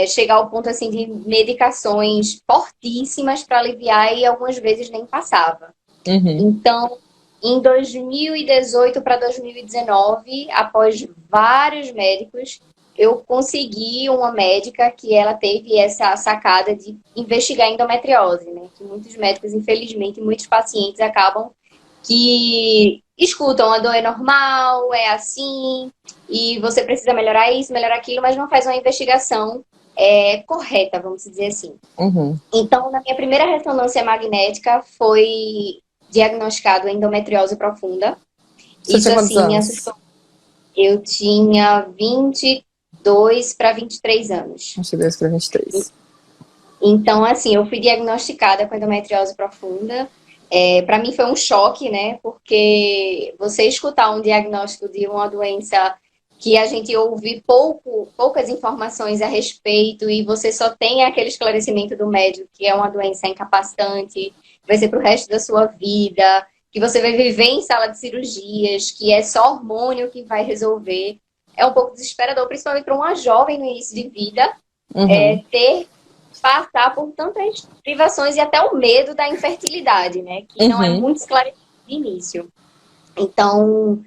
chegar ao ponto, assim, de medicações fortíssimas para aliviar e algumas vezes nem passava. Então, em 2018 para 2019, após vários médicos, eu consegui uma médica que ela teve essa sacada de investigar a endometriose, né? Que muitos médicos, infelizmente, muitos pacientes acabam que escutam a dor é normal, é assim, e você precisa melhorar isso, melhorar aquilo, mas não faz uma investigação correta, vamos dizer assim. Então, na minha primeira ressonância magnética foi diagnosticado endometriose profunda. Isso assim me assustou. Eu tinha 22 para 23 anos. 22 para 23. Então, assim, eu fui diagnosticada com endometriose profunda. Para mim foi um choque, né? Porque você escutar um diagnóstico de uma doença que a gente ouve poucas informações a respeito e você só tem aquele esclarecimento do médico que é uma doença incapacitante, vai ser para o resto da sua vida, que você vai viver em sala de cirurgias, que é só hormônio que vai resolver. É um pouco desesperador, principalmente para uma jovem no início de vida, passar por tantas privações e até o medo da infertilidade, né? Que não é muito esclarecido de início. Então,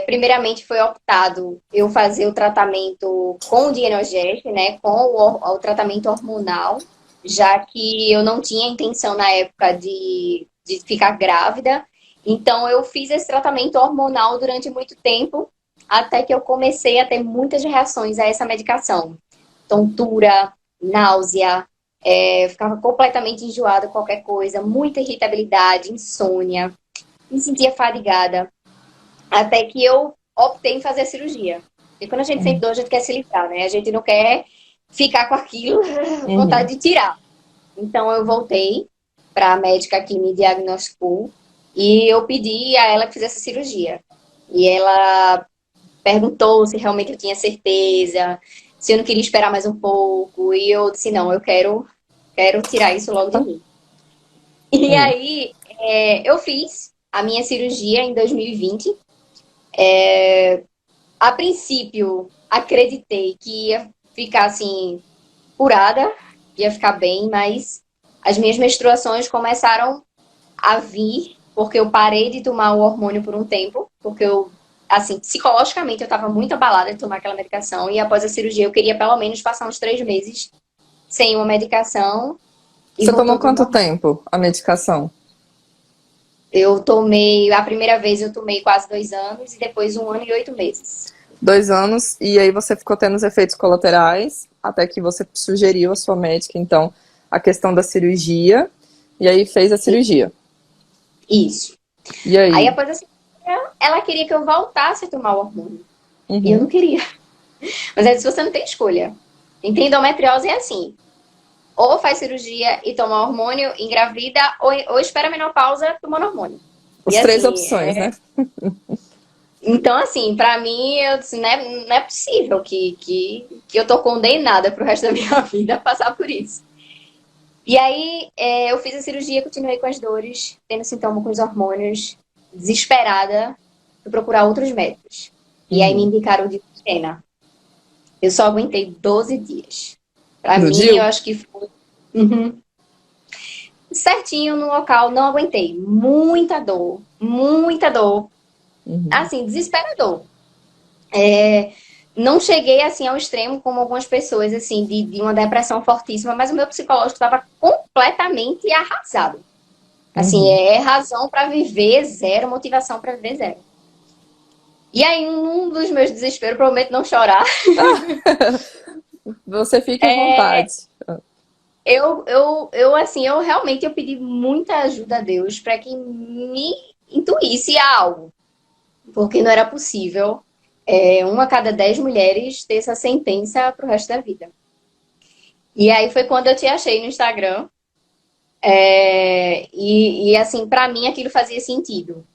primeiramente foi optado eu fazer o tratamento com o Dienogest, né? Com o tratamento hormonal, já que eu não tinha intenção na época de ficar grávida. Então, eu fiz esse tratamento hormonal durante muito tempo, até que eu comecei a ter muitas reações a essa medicação. Tontura, náusea, ficava completamente enjoada qualquer coisa, muita irritabilidade, insônia, me sentia fadigada, até que eu optei em fazer a cirurgia. E quando a gente sente dor, a gente quer se livrar, né? A gente não quer ficar com aquilo, vontade de tirar. Então eu voltei para a médica que me diagnosticou e eu pedi a ela que fizesse a cirurgia. E ela perguntou se realmente eu tinha certeza, se eu não queria esperar mais um pouco. E eu disse, não, eu quero tirar isso logo de mim. E aí, eu fiz a minha cirurgia em 2020. A princípio, acreditei que ia ficar, assim, curada, ia ficar bem, mas as minhas menstruações começaram a vir, porque eu parei de tomar o hormônio por um tempo, porque eu, assim, psicologicamente eu estava muito abalada de tomar aquela medicação, e após a cirurgia eu queria pelo menos passar uns 3 meses sem uma medicação. Você tomou quanto tempo a medicação? Eu tomei, a primeira vez eu tomei quase 2 anos e depois 1 ano e 8 meses. 2 anos, e aí você ficou tendo os efeitos colaterais, até que você sugeriu à sua médica, então, a questão da cirurgia, e aí fez a cirurgia. Isso. E aí? Aí após a cirurgia, ela queria que eu voltasse a tomar o hormônio. E eu não queria. Mas ela disse, você não tem escolha. Em endometriose é assim. Ou faz cirurgia e toma hormônio, engravida, ou espera a menopausa tomando hormônio. As 3 opções, né? Então, assim, pra mim, eu disse, não é possível que eu tô condenada pro resto da minha vida a passar por isso. E aí, eu fiz a cirurgia, continuei com as dores, tendo sintoma com os hormônios, desesperada, fui procurar outros médicos. E aí me indicaram o dipirona. Eu só aguentei 12 dias. Pra mim, eu acho que foi certinho no local, não aguentei. Muita dor, muita dor. Assim, desesperador. Não cheguei, assim, ao extremo como algumas pessoas, assim, de uma depressão fortíssima, mas o meu psicológico estava completamente arrasado. Assim, razão para viver zero, motivação para viver zero. E aí, um dos meus desesperos, prometo não chorar. Você fica à vontade. Eu realmente pedi muita ajuda a Deus para que me intuísse algo. Porque não era possível 1 a cada 10 mulheres ter essa sentença pro resto da vida. E aí foi quando eu te achei no Instagram. E assim, pra mim aquilo fazia sentido.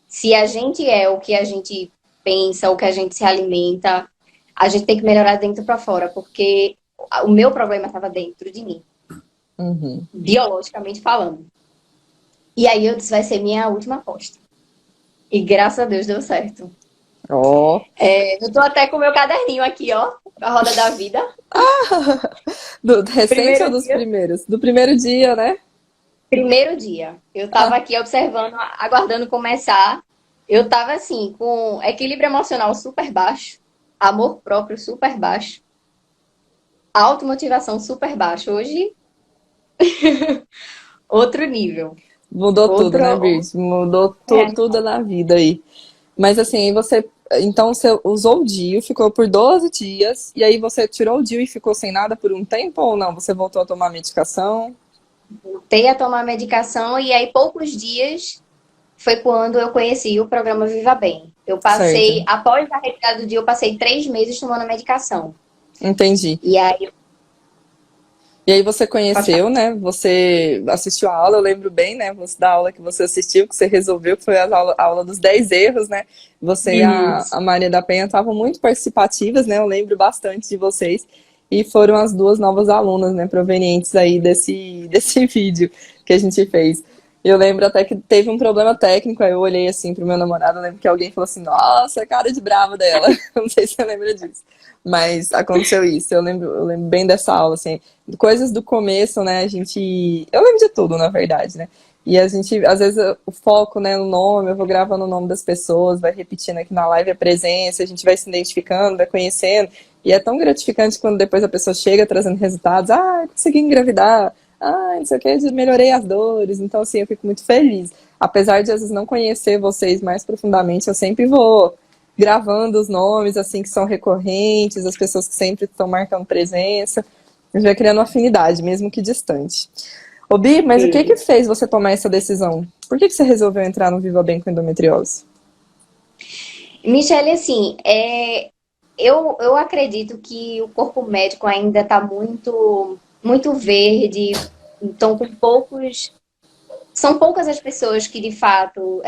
Se a gente é o que a gente pensa, o que a gente se alimenta, a gente tem que melhorar dentro pra fora, porque o meu problema estava dentro de mim. Biologicamente falando. E aí eu disse, vai ser minha última aposta. E graças a Deus deu certo. Eu tô até com o meu caderninho aqui, ó. A roda da vida. Do recente ou dos primeiros? Do primeiro dia, né? Primeiro dia. Eu tava aqui observando, aguardando começar. Eu tava assim, com equilíbrio emocional super baixo. Amor próprio super baixo. Automotivação super baixo. Hoje, outro nível. Mudou tudo, né, Bird? Mudou tudo na vida aí. Mas assim, então você usou o DIU, ficou por 12 dias, e aí você tirou o DIU e ficou sem nada por um tempo ou não? Você voltou a tomar medicação? Voltei a tomar medicação e aí poucos dias foi quando eu conheci o programa Viva Bem. Eu passei, após a retirada do DIU, eu passei 3 meses tomando medicação. Entendi. E aí E aí você conheceu, né? Você assistiu a aula, eu lembro bem, né? Da aula que você assistiu, que você resolveu, que foi a aula dos 10 erros, né? Você e a Maria da Penha estavam muito participativas, né? Eu lembro bastante de vocês. E foram as duas novas alunas, né? Provenientes aí desse vídeo que a gente fez. Eu lembro até que teve um problema técnico, aí eu olhei assim pro meu namorado, eu lembro que alguém falou assim, nossa, cara de brava dela. Não sei se você lembra disso. Mas aconteceu isso, eu lembro bem dessa aula, assim, coisas do começo, né, eu lembro de tudo, na verdade, né, e a gente, às vezes, o foco, né, no nome, eu vou gravando o nome das pessoas, vai repetindo aqui na live a presença, a gente vai se identificando, vai conhecendo, e é tão gratificante quando depois a pessoa chega trazendo resultados, consegui engravidar, não sei o que, melhorei as dores, então, assim, eu fico muito feliz, apesar de, às vezes, não conhecer vocês mais profundamente, eu sempre vou gravando os nomes, assim, que são recorrentes, as pessoas que sempre estão marcando presença. A gente vai criando afinidade, mesmo que distante. Ô, Bi, mas o que fez você tomar essa decisão? Por que você resolveu entrar no Viva Bem com endometriose? Michele, assim, eu acredito que o corpo médico ainda está muito, muito verde, então são poucas as pessoas que, de fato,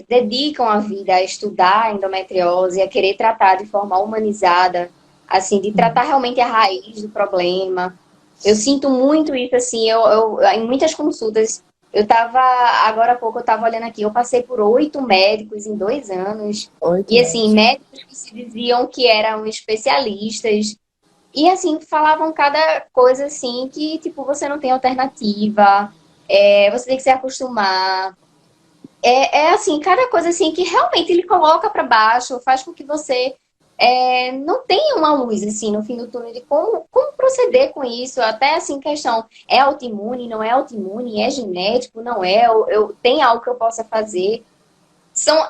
dedicam a vida a estudar a endometriose, a querer tratar de forma humanizada, assim, de tratar realmente a raiz do problema. Eu sinto muito isso, assim, em muitas consultas, agora há pouco eu estava olhando aqui, eu passei por 8 médicos em 2 anos, e, assim, médicos que se diziam que eram especialistas, e, assim, falavam cada coisa, assim, que, tipo, você não tem alternativa, você tem que se acostumar. Assim, cada coisa assim que realmente ele coloca para baixo, faz com que você não tenha uma luz assim no fim do túnel de como proceder com isso. Até assim, questão, é autoimune, não é autoimune, é genético, não é, tem algo que eu possa fazer.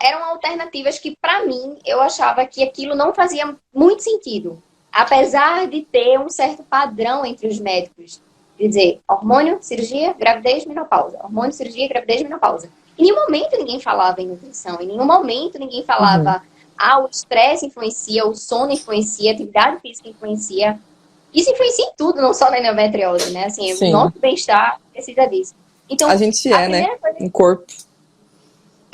Eram alternativas que, para mim, eu achava que aquilo não fazia muito sentido. Apesar de ter um certo padrão entre os médicos. Quer dizer, hormônio, cirurgia, gravidez, menopausa. Hormônio, cirurgia, gravidez, menopausa. Em nenhum momento ninguém falava em nutrição. Em nenhum momento ninguém falava, o estresse influencia, o sono influencia, a atividade física influencia. Isso influencia em tudo, não só na endometriose, né? Assim, o nosso bem-estar precisa disso. Então, a gente né? Em corpo.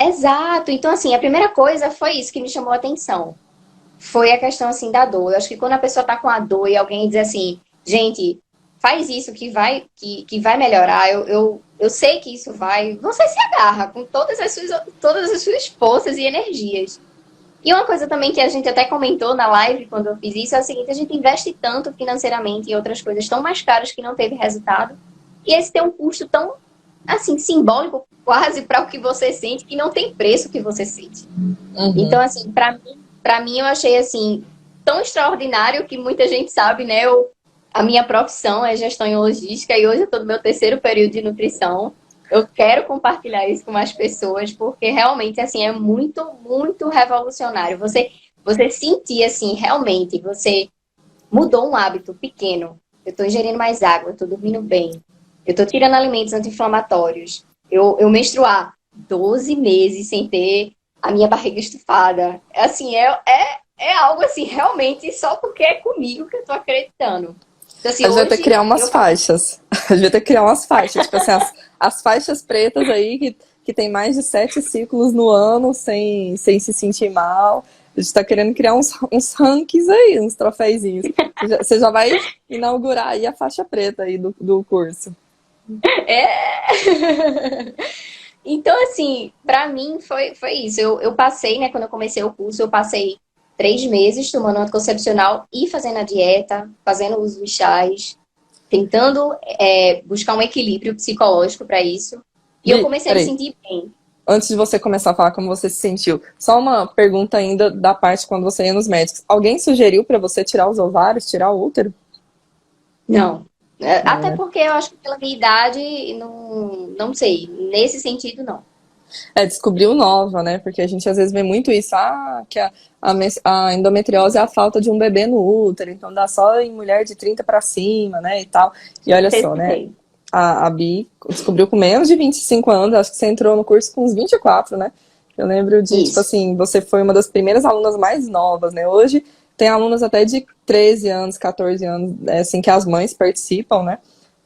Exato. Então, assim, a primeira coisa foi isso que me chamou a atenção. Foi a questão, assim, da dor. Eu acho que quando a pessoa tá com a dor e alguém diz assim, gente, faz isso que vai melhorar, eu sei que isso vai... Você se agarra com todas as suas forças e energias. E uma coisa também que a gente até comentou na live quando eu fiz isso é o seguinte, a gente investe tanto financeiramente em outras coisas tão mais caras que não teve resultado, e esse tem um custo tão, assim, simbólico quase para o que você sente, que não tem preço que você sente. Então, assim, para mim eu achei, assim, tão extraordinário que muita gente sabe, né? A minha profissão é gestão em logística e hoje eu estou no meu 3º período de nutrição. Eu quero compartilhar isso com mais pessoas, porque realmente, assim, é muito, muito revolucionário. Você sentir, assim, realmente, você mudou um hábito pequeno. Eu estou ingerindo mais água, eu estou dormindo bem, eu estou tirando alimentos anti-inflamatórios, eu menstruar 12 meses sem ter a minha barriga estufada. Assim, é algo, assim, realmente só porque é comigo que eu estou acreditando. Então, assim, a gente vai ter que criar umas faixas. A gente vai ter que criar umas faixas. Tipo assim, as faixas pretas aí que tem mais de 7 ciclos no ano sem se sentir mal. A gente tá querendo criar uns rankings aí, uns troféuzinhos. Você já vai inaugurar aí a faixa preta aí do curso. Então, assim, pra mim foi isso. Eu passei, né, quando eu comecei o curso, eu passei 3 meses tomando anticoncepcional e fazendo a dieta, fazendo uso de chás, tentando buscar um equilíbrio psicológico para isso. E eu comecei a me sentir bem. Antes de você começar a falar como você se sentiu, só uma pergunta ainda da parte quando você ia nos médicos. Alguém sugeriu para você tirar os ovários, tirar o útero? Não. Até porque eu acho que pela minha idade, não sei. Nesse sentido, não. Descobriu nova, né? Porque a gente às vezes vê muito isso, que a endometriose é a falta de um bebê no útero, então dá só em mulher de 30 para cima, né, e tal. E olha só, né? A Bi descobriu com menos de 25 anos, acho que você entrou no curso com uns 24, né? Eu lembro de, tipo assim, você foi uma das primeiras alunas mais novas, né? Hoje tem alunas até de 13 anos, 14 anos, assim, que as mães participam, né?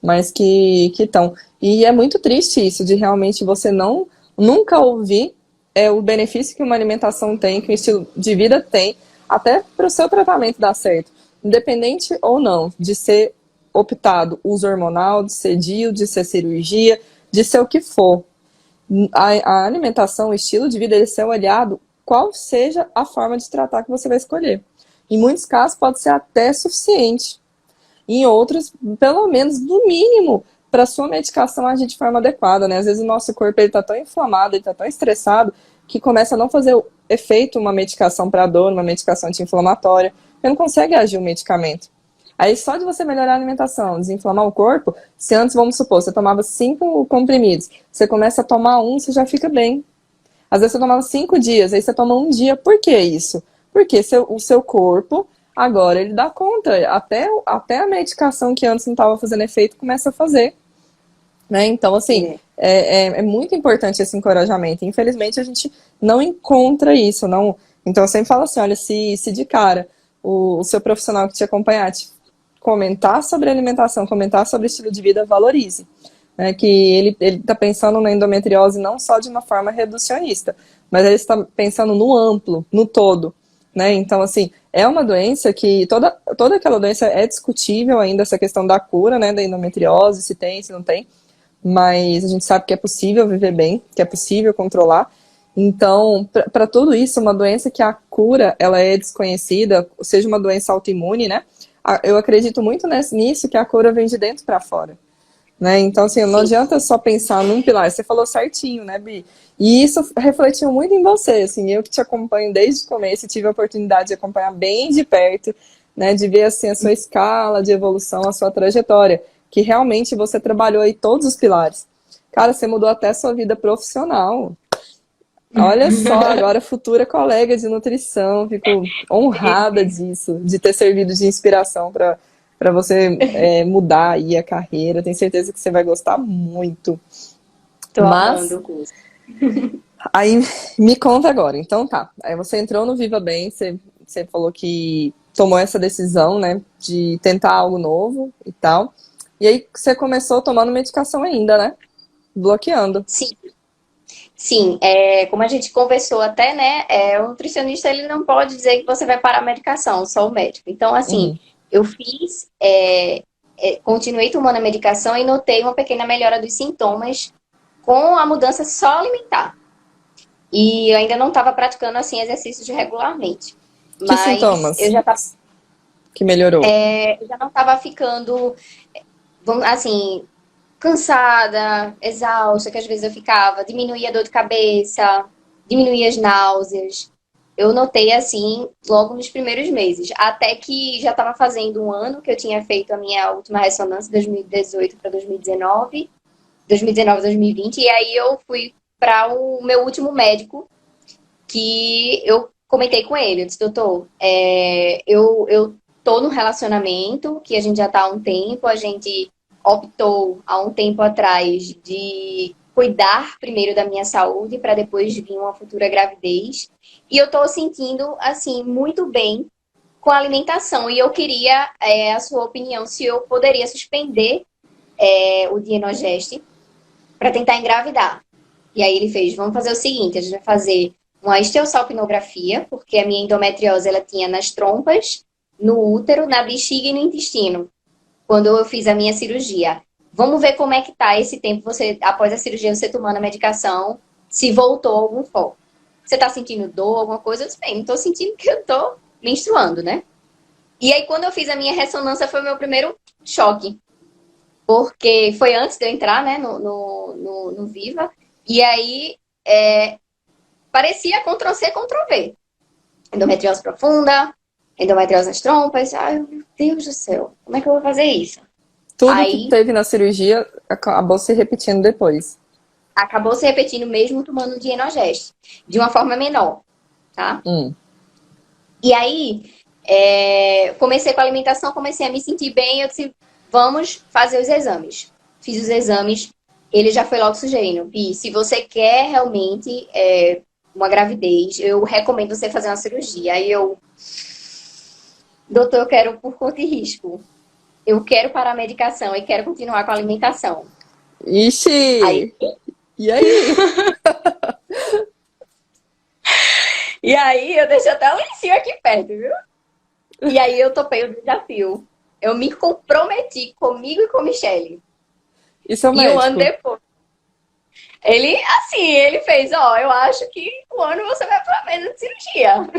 mas que estão. E é muito triste isso, de realmente você nunca ouvir o benefício que uma alimentação tem, que um estilo de vida tem, até para o seu tratamento dar certo. Independente ou não de ser optado uso hormonal, de ser DIU, de ser cirurgia, de ser o que for. A alimentação, o estilo de vida, ele ser olhado qual seja a forma de tratar que você vai escolher. Em muitos casos pode ser até suficiente. Em outros, pelo menos, no mínimo, para a sua medicação agir de forma adequada, né? Às vezes o nosso corpo está tão inflamado, ele está tão estressado, que começa a não fazer o efeito uma medicação para dor, uma medicação anti-inflamatória, porque não consegue agir o medicamento. Aí só de você melhorar a alimentação, desinflamar o corpo, se antes, vamos supor, você tomava 5 comprimidos, você começa a tomar 1, você já fica bem. Às vezes você tomava 5 dias, aí você toma 1 dia. Por que isso? Porque o seu corpo, agora, ele dá conta. Até a medicação que antes não estava fazendo efeito, começa a fazer. Né? Então, assim, é muito importante esse encorajamento. Infelizmente, a gente não encontra isso. Não. Então, eu sempre falo assim, olha, se de cara o seu profissional que te acompanhar comentar sobre alimentação, comentar sobre estilo de vida, valorize. Né? Que ele está pensando na endometriose não só de uma forma reducionista, mas ele está pensando no amplo, no todo. Né? Então, assim, é uma doença que toda aquela doença é discutível ainda, essa questão da cura, né, da endometriose, se tem, se não tem, mas a gente sabe que é possível viver bem, que é possível controlar. Então, para tudo isso, uma doença que a cura ela é desconhecida, seja uma doença autoimune, né? Eu acredito muito nisso, que a cura vem de dentro para fora. Né? Então, assim, não adianta só pensar num pilar. Você falou certinho, né, Bi? E isso refletiu muito em você, assim, eu que te acompanho desde o começo, tive a oportunidade de acompanhar bem de perto, né, de ver, assim, a sua escala de evolução, a sua trajetória, que realmente você trabalhou aí todos os pilares. Cara, você mudou até a sua vida profissional. Olha só, agora futura colega de nutrição, fico honrada disso, de ter servido de inspiração para você mudar aí a carreira. Tenho certeza que você vai gostar muito. Tô amando o curso. Aí, me conta agora. Então tá, aí você entrou no Viva Bem, você falou que tomou essa decisão, né, de tentar algo novo e tal. E aí você começou tomando medicação ainda, né? Bloqueando. Sim, como a gente conversou até, né, o nutricionista ele não pode dizer que você vai parar a medicação, só o médico. Então, assim, eu fiz, continuei tomando a medicação e notei uma pequena melhora dos sintomas com a mudança só alimentar. E eu ainda não estava praticando, assim, exercícios regularmente. Que sintomas? Eu já tava, que melhorou? Eu já não estava ficando, assim, cansada, exausta, que às vezes eu ficava, diminuía a dor de cabeça, diminuía as náuseas. Eu notei assim, logo nos primeiros meses. Até que já estava fazendo 1 ano que eu tinha feito a minha última ressonância, 2018 para 2019, 2020, e aí eu fui para o meu último médico, que eu comentei com ele, eu disse, doutor, eu tô num relacionamento, que a gente já tá há um tempo, a gente optou há um tempo atrás de cuidar primeiro da minha saúde para depois vir uma futura gravidez. E eu tô sentindo, assim, muito bem com a alimentação. E eu queria a sua opinião, se eu poderia suspender o Dienogest para tentar engravidar. E aí ele fez, vamos fazer o seguinte, a gente vai fazer uma esteossalpinografia, porque a minha endometriose ela tinha nas trompas, no útero, na bexiga e no intestino, quando eu fiz a minha cirurgia. Vamos ver como é que tá esse tempo, após a cirurgia, você tomando a medicação, se voltou algum foco. Você tá sentindo dor, alguma coisa? Eu disse, bem, não tô sentindo que eu tô menstruando, né? E aí, quando eu fiz a minha ressonância, foi o meu primeiro choque. Porque foi antes de eu entrar, né, no Viva. E aí, parecia Ctrl-C, Ctrl-V. Endometriose profunda, endometriose nas trompas. Ai, meu Deus do céu, como é que eu vou fazer isso? Tudo aí, que teve na cirurgia acabou se repetindo depois. Acabou se repetindo mesmo tomando Dienogest, de uma forma menor, tá? E aí, comecei com a alimentação, comecei a me sentir bem, eu disse, vamos fazer os exames. Fiz os exames, ele já foi logo sugerindo, Pi, se você quer realmente uma gravidez, eu recomendo você fazer uma cirurgia. Aí eu, doutor, eu quero por conta e risco. eu quero parar a medicação e quero continuar com a alimentação. Ixi! Aí, E aí? e aí eu deixo até o lencinho aqui perto, viu? E aí eu topei o desafio. Eu me comprometi comigo e com Michele. E seu E médico? um ano depois. Ele fez, eu acho que um ano você vai pra mesa de cirurgia.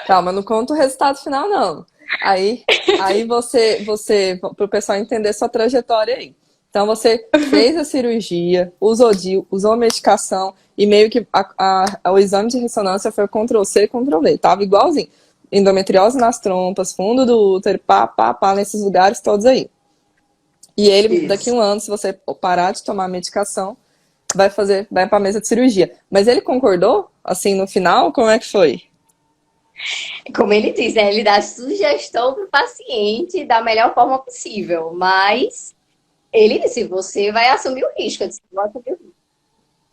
Calma, não conta o resultado final, não. Aí você, pro pessoal entender sua trajetória aí. Então você fez a cirurgia, usou DIU, usou medicação e meio que o exame de ressonância foi Ctrl+C, Ctrl+V. Tava igualzinho. Endometriose nas trompas, fundo do útero, nesses lugares todos aí. E ele, daqui a um ano, se você parar de tomar medicação, vai pra mesa de cirurgia. Mas ele concordou? Assim, no final, como é que foi? Como ele diz, né? Ele dá sugestão pro paciente da melhor forma possível. Mas ele disse, você vai assumir o risco. Eu disse, vou assumir o risco.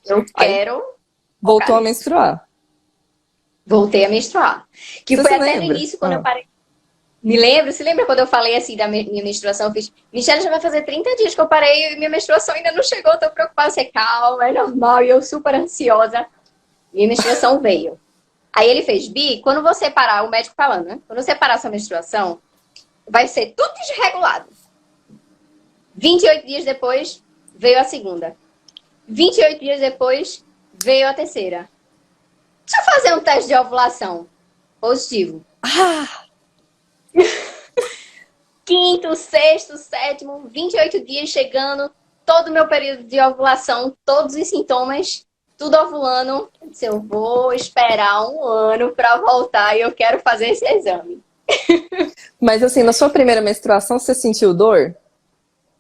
Eu quero... Voltou a menstruar. Voltei a menstruar. Que Você foi se até lembra? no início, quando eu parei. Se lembra quando eu falei assim da minha menstruação? Eu fiz, Michelle, já vai fazer 30 dias que eu parei e minha menstruação ainda não chegou, tô preocupada. Você, calma, é normal. E eu super ansiosa. Minha menstruação veio. Aí ele fez, Bi, quando você parar, o médico falando, né? Quando você parar sua menstruação, vai ser tudo desregulado. 28 dias depois, veio a segunda. 28 dias depois, veio a terceira. Deixa eu fazer um teste de ovulação. Positivo. Quinto, sexto, sétimo, 28 dias chegando, todo o meu período de ovulação, todos os sintomas, tudo ovulando. Eu disse, eu vou esperar um ano pra voltar e eu quero fazer esse exame. Mas assim, na sua primeira menstruação, você sentiu dor?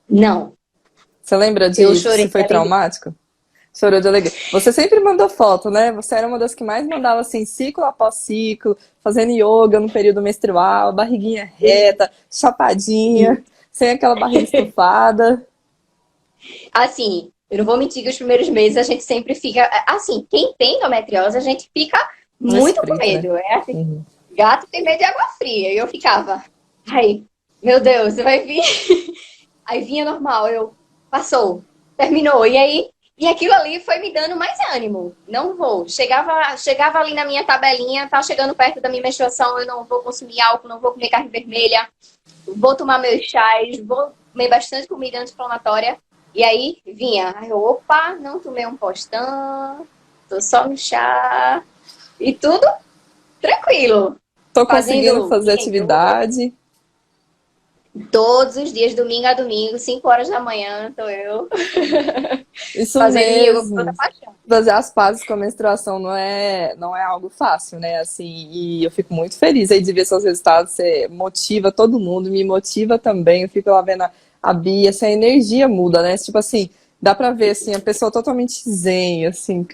Não. Você lembra disso? Eu chorei. Se foi traumático? Chorou de alegria. Você sempre mandou foto, né? Você era uma das que mais mandava, assim, ciclo após ciclo, fazendo yoga no período menstrual, barriguinha reta, chapadinha, sem aquela barriga estufada. Assim, eu não vou mentir que os primeiros meses a gente sempre fica... Assim, quem tem endometriose, a gente fica muito com medo. Né? É assim, gato tem medo de água fria. E eu ficava, ai, meu Deus, vai vir... Aí vinha normal, passou, terminou. E aí... E aquilo ali foi me dando mais ânimo. Não vou. Chegava ali na minha tabelinha, tá chegando perto da minha menstruação, eu não vou consumir álcool, não vou comer carne vermelha, vou tomar meus chás, vou comer bastante comida anti-inflamatória. E aí vinha, opa, não tomei um postão, tô só no chá. E tudo tranquilo. Tô conseguindo fazer atividade. Todos os dias, domingo a domingo, 5 horas da manhã, tô eu. Isso mesmo. Fazer as pazes com a menstruação não é algo fácil, né? Assim, e eu fico muito feliz aí de ver seus resultados. Você motiva todo mundo, me motiva também. Eu fico lá vendo a Bia, assim, a energia muda, né? Tipo assim, dá pra ver, assim, a pessoa totalmente zen, assim,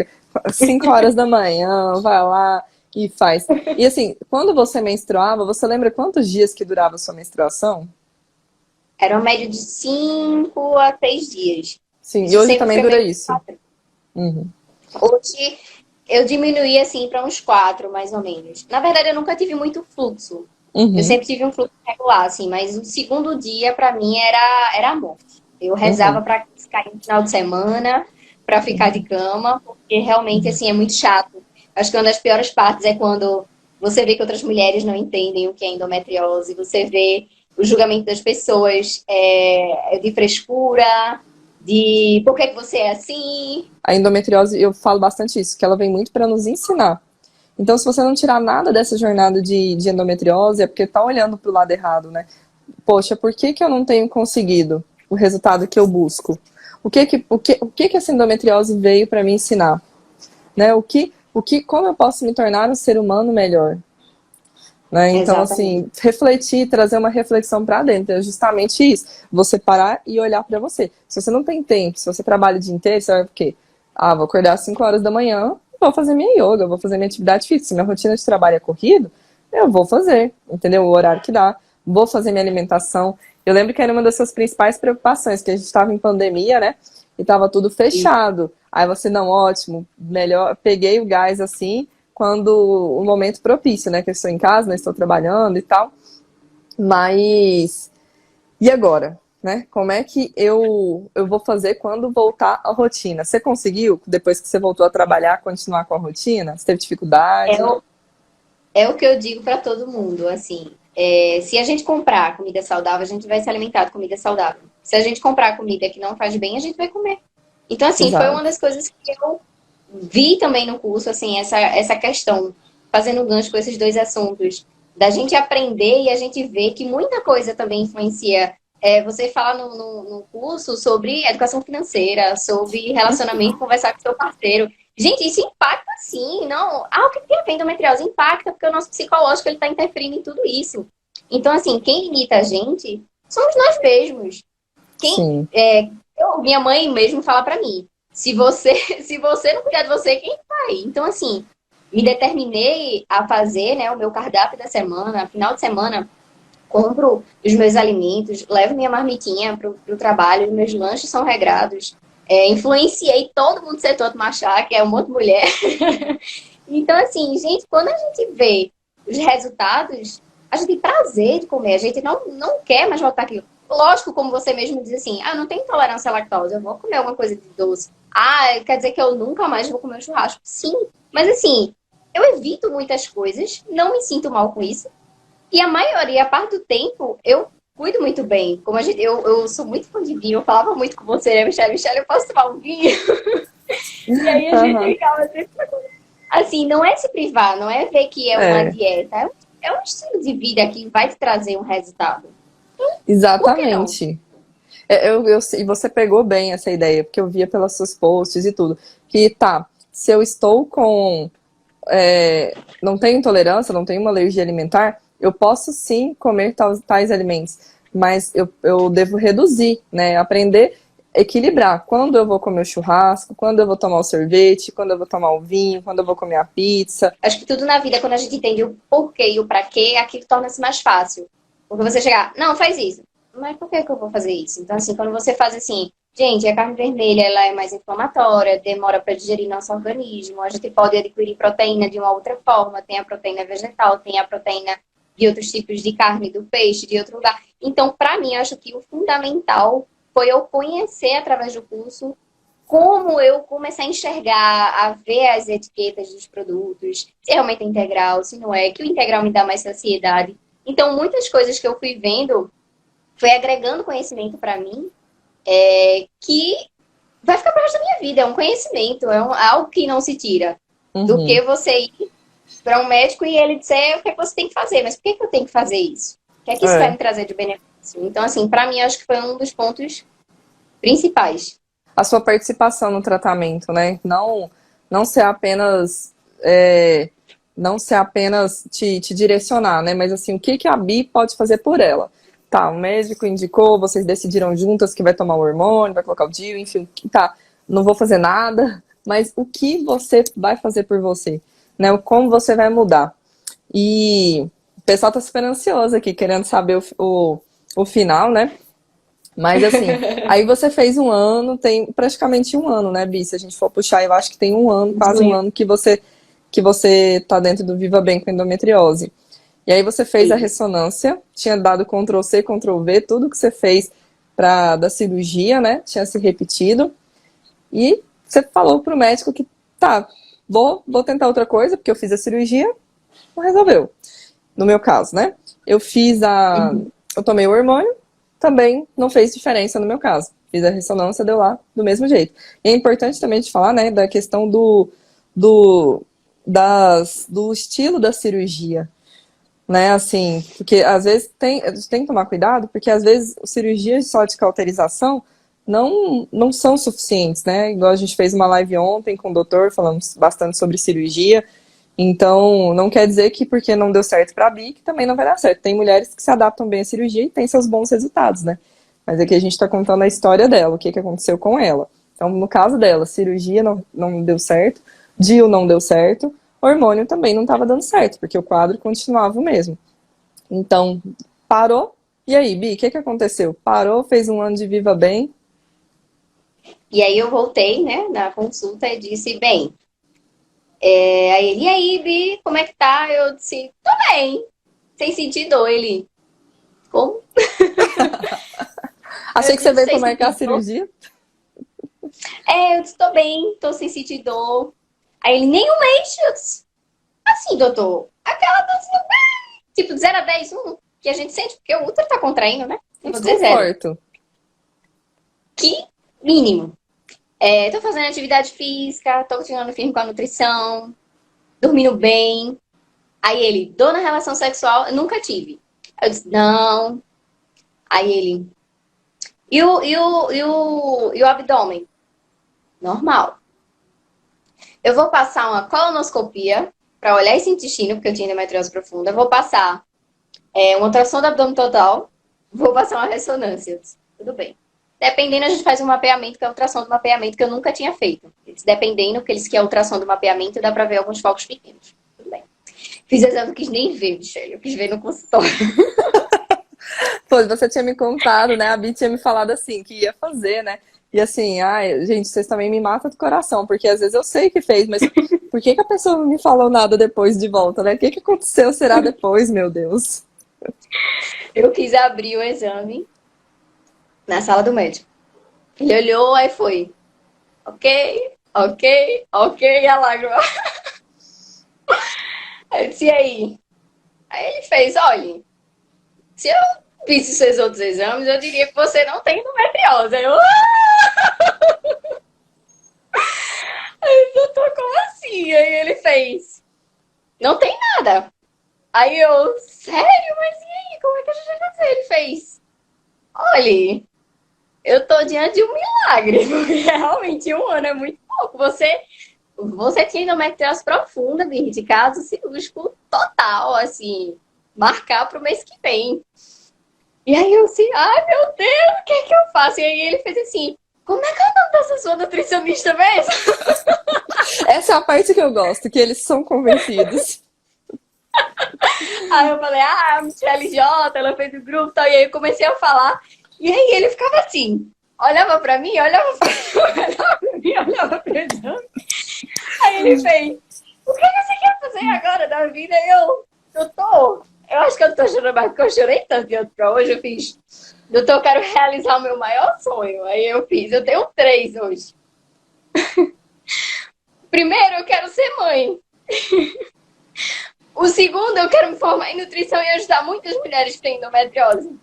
5 horas da manhã, vai lá e faz. E assim, quando você menstruava, você lembra quantos dias que durava a sua menstruação? Era uma média de 5 a 6 dias. Sim, e hoje também dura isso. Uhum. Hoje eu diminuí assim para uns 4, mais ou menos. Na verdade, eu nunca tive muito fluxo. Eu sempre tive um fluxo regular, assim, mas o segundo dia, para mim, era a morte. Eu rezava para cair no final de semana, para ficar de cama, porque realmente, assim, é muito chato. Acho que uma das piores partes é quando você vê que outras mulheres não entendem o que é endometriose, você vê o julgamento das pessoas de frescura, de por que você é assim. A endometriose, eu falo bastante isso, que ela vem muito para nos ensinar. Então, se você não tirar nada dessa jornada de endometriose, é porque tá olhando pro lado errado, né? Poxa, por que eu não tenho conseguido o resultado que eu busco? O que essa endometriose veio para me ensinar? Né? Como eu posso me tornar um ser humano melhor? Né? Então, assim, refletir, trazer uma reflexão para dentro, é justamente isso. Você parar e olhar para você. Se você não tem tempo, se você trabalha o dia inteiro, você vai o quê? Vou acordar às 5 horas da manhã, vou fazer minha yoga, vou fazer minha atividade física. Se minha rotina de trabalho é corrido, eu vou fazer, entendeu? O horário que dá. Vou fazer minha alimentação. Eu lembro que era uma das suas principais preocupações, que a gente estava em pandemia, né? E tava tudo fechado. Aí você, não, ótimo, melhor, peguei o gás assim, quando o momento propício, né? Que eu estou em casa, né? Estou trabalhando e tal. Mas, e agora? Né? Como é que eu vou fazer quando voltar à rotina? Você conseguiu, depois que você voltou a trabalhar, continuar com a rotina? Você teve dificuldade? É o que eu digo para todo mundo, assim, se a gente comprar comida saudável, a gente vai se alimentar de comida saudável. Se a gente comprar comida que não faz bem, a gente vai comer. Então, assim, Exato. foi uma das coisas que eu vi também no curso, assim, essa questão, fazendo um gancho com esses dois assuntos, da gente aprender e a gente ver que muita coisa também influencia. Você fala no curso sobre educação financeira, sobre relacionamento, conversar com seu parceiro. Gente, isso impacta sim, não? O que tem a ver endometriose? Impacta, porque o nosso psicológico ele está interferindo em tudo isso. Então, assim, quem limita a gente somos nós mesmos. Minha mãe mesmo fala pra mim, se você não cuidar de você, quem vai? Então, assim, me determinei a fazer, né, o meu cardápio da semana, final de semana, compro os meus alimentos, levo minha marmitinha pro trabalho, meus lanches são regrados. Influenciei todo mundo do setor do Machá, que é um monte de mulher. Então, assim, gente, quando a gente vê os resultados, a gente tem prazer de comer, a gente não quer mais voltar aquilo. Lógico, como você mesmo diz assim, eu não tenho intolerância à lactose, eu vou comer alguma coisa de doce. Quer dizer que eu nunca mais vou comer um churrasco? Sim, mas assim, eu evito muitas coisas, não me sinto mal com isso. E a parte do tempo, eu cuido muito bem. Como eu sou muito fã de vinho, eu falava muito com você, né, Michelle? Michelle, eu posso tomar um vinho? E aí a gente ficava sempre... Assim, não é se privar, não é ver que é uma dieta. É um estilo de vida que vai te trazer um resultado. Exatamente. E você pegou bem essa ideia, porque eu via pelas suas posts e tudo. Que se eu estou com... não tenho intolerância, não tenho uma alergia alimentar, eu posso sim comer tais alimentos, mas eu devo reduzir, né? Aprender a equilibrar. Quando eu vou comer o churrasco, quando eu vou tomar o sorvete, quando eu vou tomar o vinho, quando eu vou comer a pizza. Acho que tudo na vida, quando a gente entende o porquê e o pra quê, aquilo torna-se mais fácil. Porque você chegar, não, faz isso. Mas por que eu vou fazer isso? Então, assim, quando você faz assim, gente, a carne vermelha ela é mais inflamatória, demora para digerir nosso organismo, a gente pode adquirir proteína de uma outra forma, tem a proteína vegetal, tem a proteína de outros tipos de carne, do peixe, de outro lugar. Então, para mim, eu acho que o fundamental foi eu conhecer, através do curso, como eu começar a enxergar, a ver as etiquetas dos produtos, se realmente é integral, se não é, que o integral me dá mais saciedade. Então, muitas coisas que eu fui vendo, foi agregando conhecimento para mim, que vai ficar pro resto da minha vida. É um conhecimento, algo que não se tira. Do que você ir para um médico e ele dizer o que você tem que fazer. Mas por que eu tenho que fazer isso? O que é que isso vai me trazer de benefício? Então, assim, para mim, acho que foi um dos pontos principais. A sua participação no tratamento, né? Não ser apenas... não ser apenas te direcionar, né? Mas assim, o que a Bi pode fazer por ela? O médico indicou, vocês decidiram juntas que vai tomar o hormônio, vai colocar o DIU, enfim, não vou fazer nada, mas o que você vai fazer por você, né? Como você vai mudar. E o pessoal tá super ansioso aqui, querendo saber o final, né? Mas assim, aí você fez um ano, tem praticamente um ano, né, Bi? Se a gente for puxar, eu acho que tem um ano, quase um ano que você tá dentro do Viva Bem com endometriose. E aí você fez a ressonância, tinha dado Ctrl+C, Ctrl+V, tudo que você fez da cirurgia, né? Tinha se repetido. E você falou pro médico que, vou tentar outra coisa, porque eu fiz a cirurgia, não resolveu. No meu caso, né? Eu tomei o hormônio, também não fez diferença no meu caso. Fiz a ressonância, deu lá do mesmo jeito. E é importante também de falar, né, da questão do estilo da cirurgia. Né, assim, porque às vezes a gente tem que tomar cuidado, porque às vezes cirurgias só de cauterização não são suficientes, né? Igual a gente fez uma live ontem com o doutor, falamos bastante sobre cirurgia, então não quer dizer que porque não deu certo para a Bi, que também não vai dar certo. Tem mulheres que se adaptam bem à cirurgia e têm seus bons resultados, né? Mas aqui a gente está contando a história dela, o que aconteceu com ela. Então, no caso dela, cirurgia não deu certo, DIU não deu certo, hormônio também não estava dando certo, porque o quadro continuava o mesmo. Então, parou. E aí, Bi, o que aconteceu? Parou, fez um ano de Viva Bem. E aí eu voltei, né, na consulta e disse, bem... Aí ele, e aí, Bi, como é que tá? Eu disse, tô bem, sem sentir dor. Ele, como. Achei que você veio pra sei se marcar a tem cirurgia. Eu disse, tô bem, tô sem sentir dor. Aí ele, nem um mês. Eu disse, assim, doutor, aquela dor, tipo, de 0 a 10, que a gente sente, porque o útero tá contraindo, né? Eu vou dizer 0. Desconforto. Que mínimo. Tô fazendo atividade física, tô continuando firme com a nutrição, dormindo bem. Aí ele, dor na relação sexual, eu nunca tive. Eu disse, não. Aí ele, e o abdômen? Normal. Eu vou passar uma colonoscopia para olhar esse intestino, porque eu tinha endometriose profunda. Eu vou passar uma ultrassom do abdômen total. Vou passar uma ressonância. Eu disse, tudo bem. Dependendo, a gente faz um mapeamento, que é a ultrassom do mapeamento, que eu nunca tinha feito. Dependendo, que eles querem a ultrassom do mapeamento, dá pra ver alguns focos pequenos. Tudo bem. Fiz exame, não quis nem ver, Michelle. Eu quis ver no consultório. Pois, você tinha me contado, né? A Bi tinha me falado assim, que ia fazer, né? E assim, ai, gente, vocês também me matam do coração, porque às vezes eu sei que fez, mas por que a pessoa não me falou nada depois de volta, né? O que aconteceu será depois, meu Deus? Eu quis abrir o exame na sala do médico. Ele olhou, aí foi. Ok, e a lágrima. Aí eu disse, e aí? Aí ele fez, olha, se eu visse seus outros exames, eu diria que você não tem endometriose. Aí eu... Aí eu tô como assim? Aí ele fez, não tem nada. Aí eu, sério? Mas e aí? Como é que a gente vai fazer? Ele fez, olha, eu tô diante de um milagre, porque realmente 1 ano é muito pouco. Você tinha endometriose profunda, de caso cirúrgico total, assim, marcar pro mês que vem. E aí eu assim, ai meu Deus, o que é que eu faço? E aí ele fez assim, como é que é o nome dessa sua nutricionista mesmo? Essa é a parte que eu gosto, que eles são convencidos. Aí eu falei, a Michelle J, ela fez o grupo e tal. E aí eu comecei a falar. E aí ele ficava assim, olhava pra mim, olhava pra exame. Aí ele fez, o que você quer fazer agora da vida? E eu acho que eu tô chorando mais, porque eu chorei tanto de pra hoje. Eu fiz, doutor, eu quero realizar o meu maior sonho. Aí eu tenho 3 hoje. Primeiro, eu quero ser mãe. O segundo, eu quero me formar em nutrição e ajudar muitas mulheres que têm endometriose.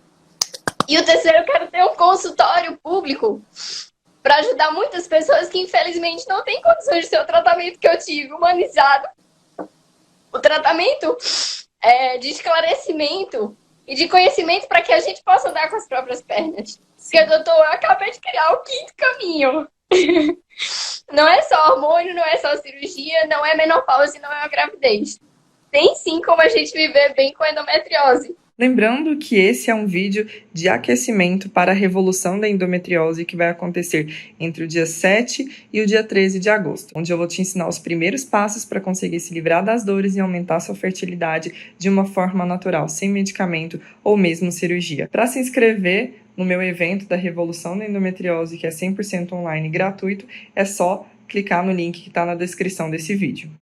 E o terceiro, eu quero ter um consultório público para ajudar muitas pessoas que, infelizmente, não têm condições de ter o tratamento que eu tive, humanizado. O tratamento de esclarecimento e de conhecimento para que a gente possa andar com as próprias pernas. Porque, doutor, eu acabei de criar o 5º caminho. Não é só hormônio, não é só cirurgia, não é menopausa, não é uma gravidez. Tem sim como a gente viver bem com a endometriose. Lembrando que esse é um vídeo de aquecimento para a revolução da endometriose que vai acontecer entre o dia 7 e o dia 13 de agosto, onde eu vou te ensinar os primeiros passos para conseguir se livrar das dores e aumentar sua fertilidade de uma forma natural, sem medicamento ou mesmo cirurgia. Para se inscrever no meu evento da Revolução da Endometriose, que é 100% online e gratuito, é só clicar no link que está na descrição desse vídeo.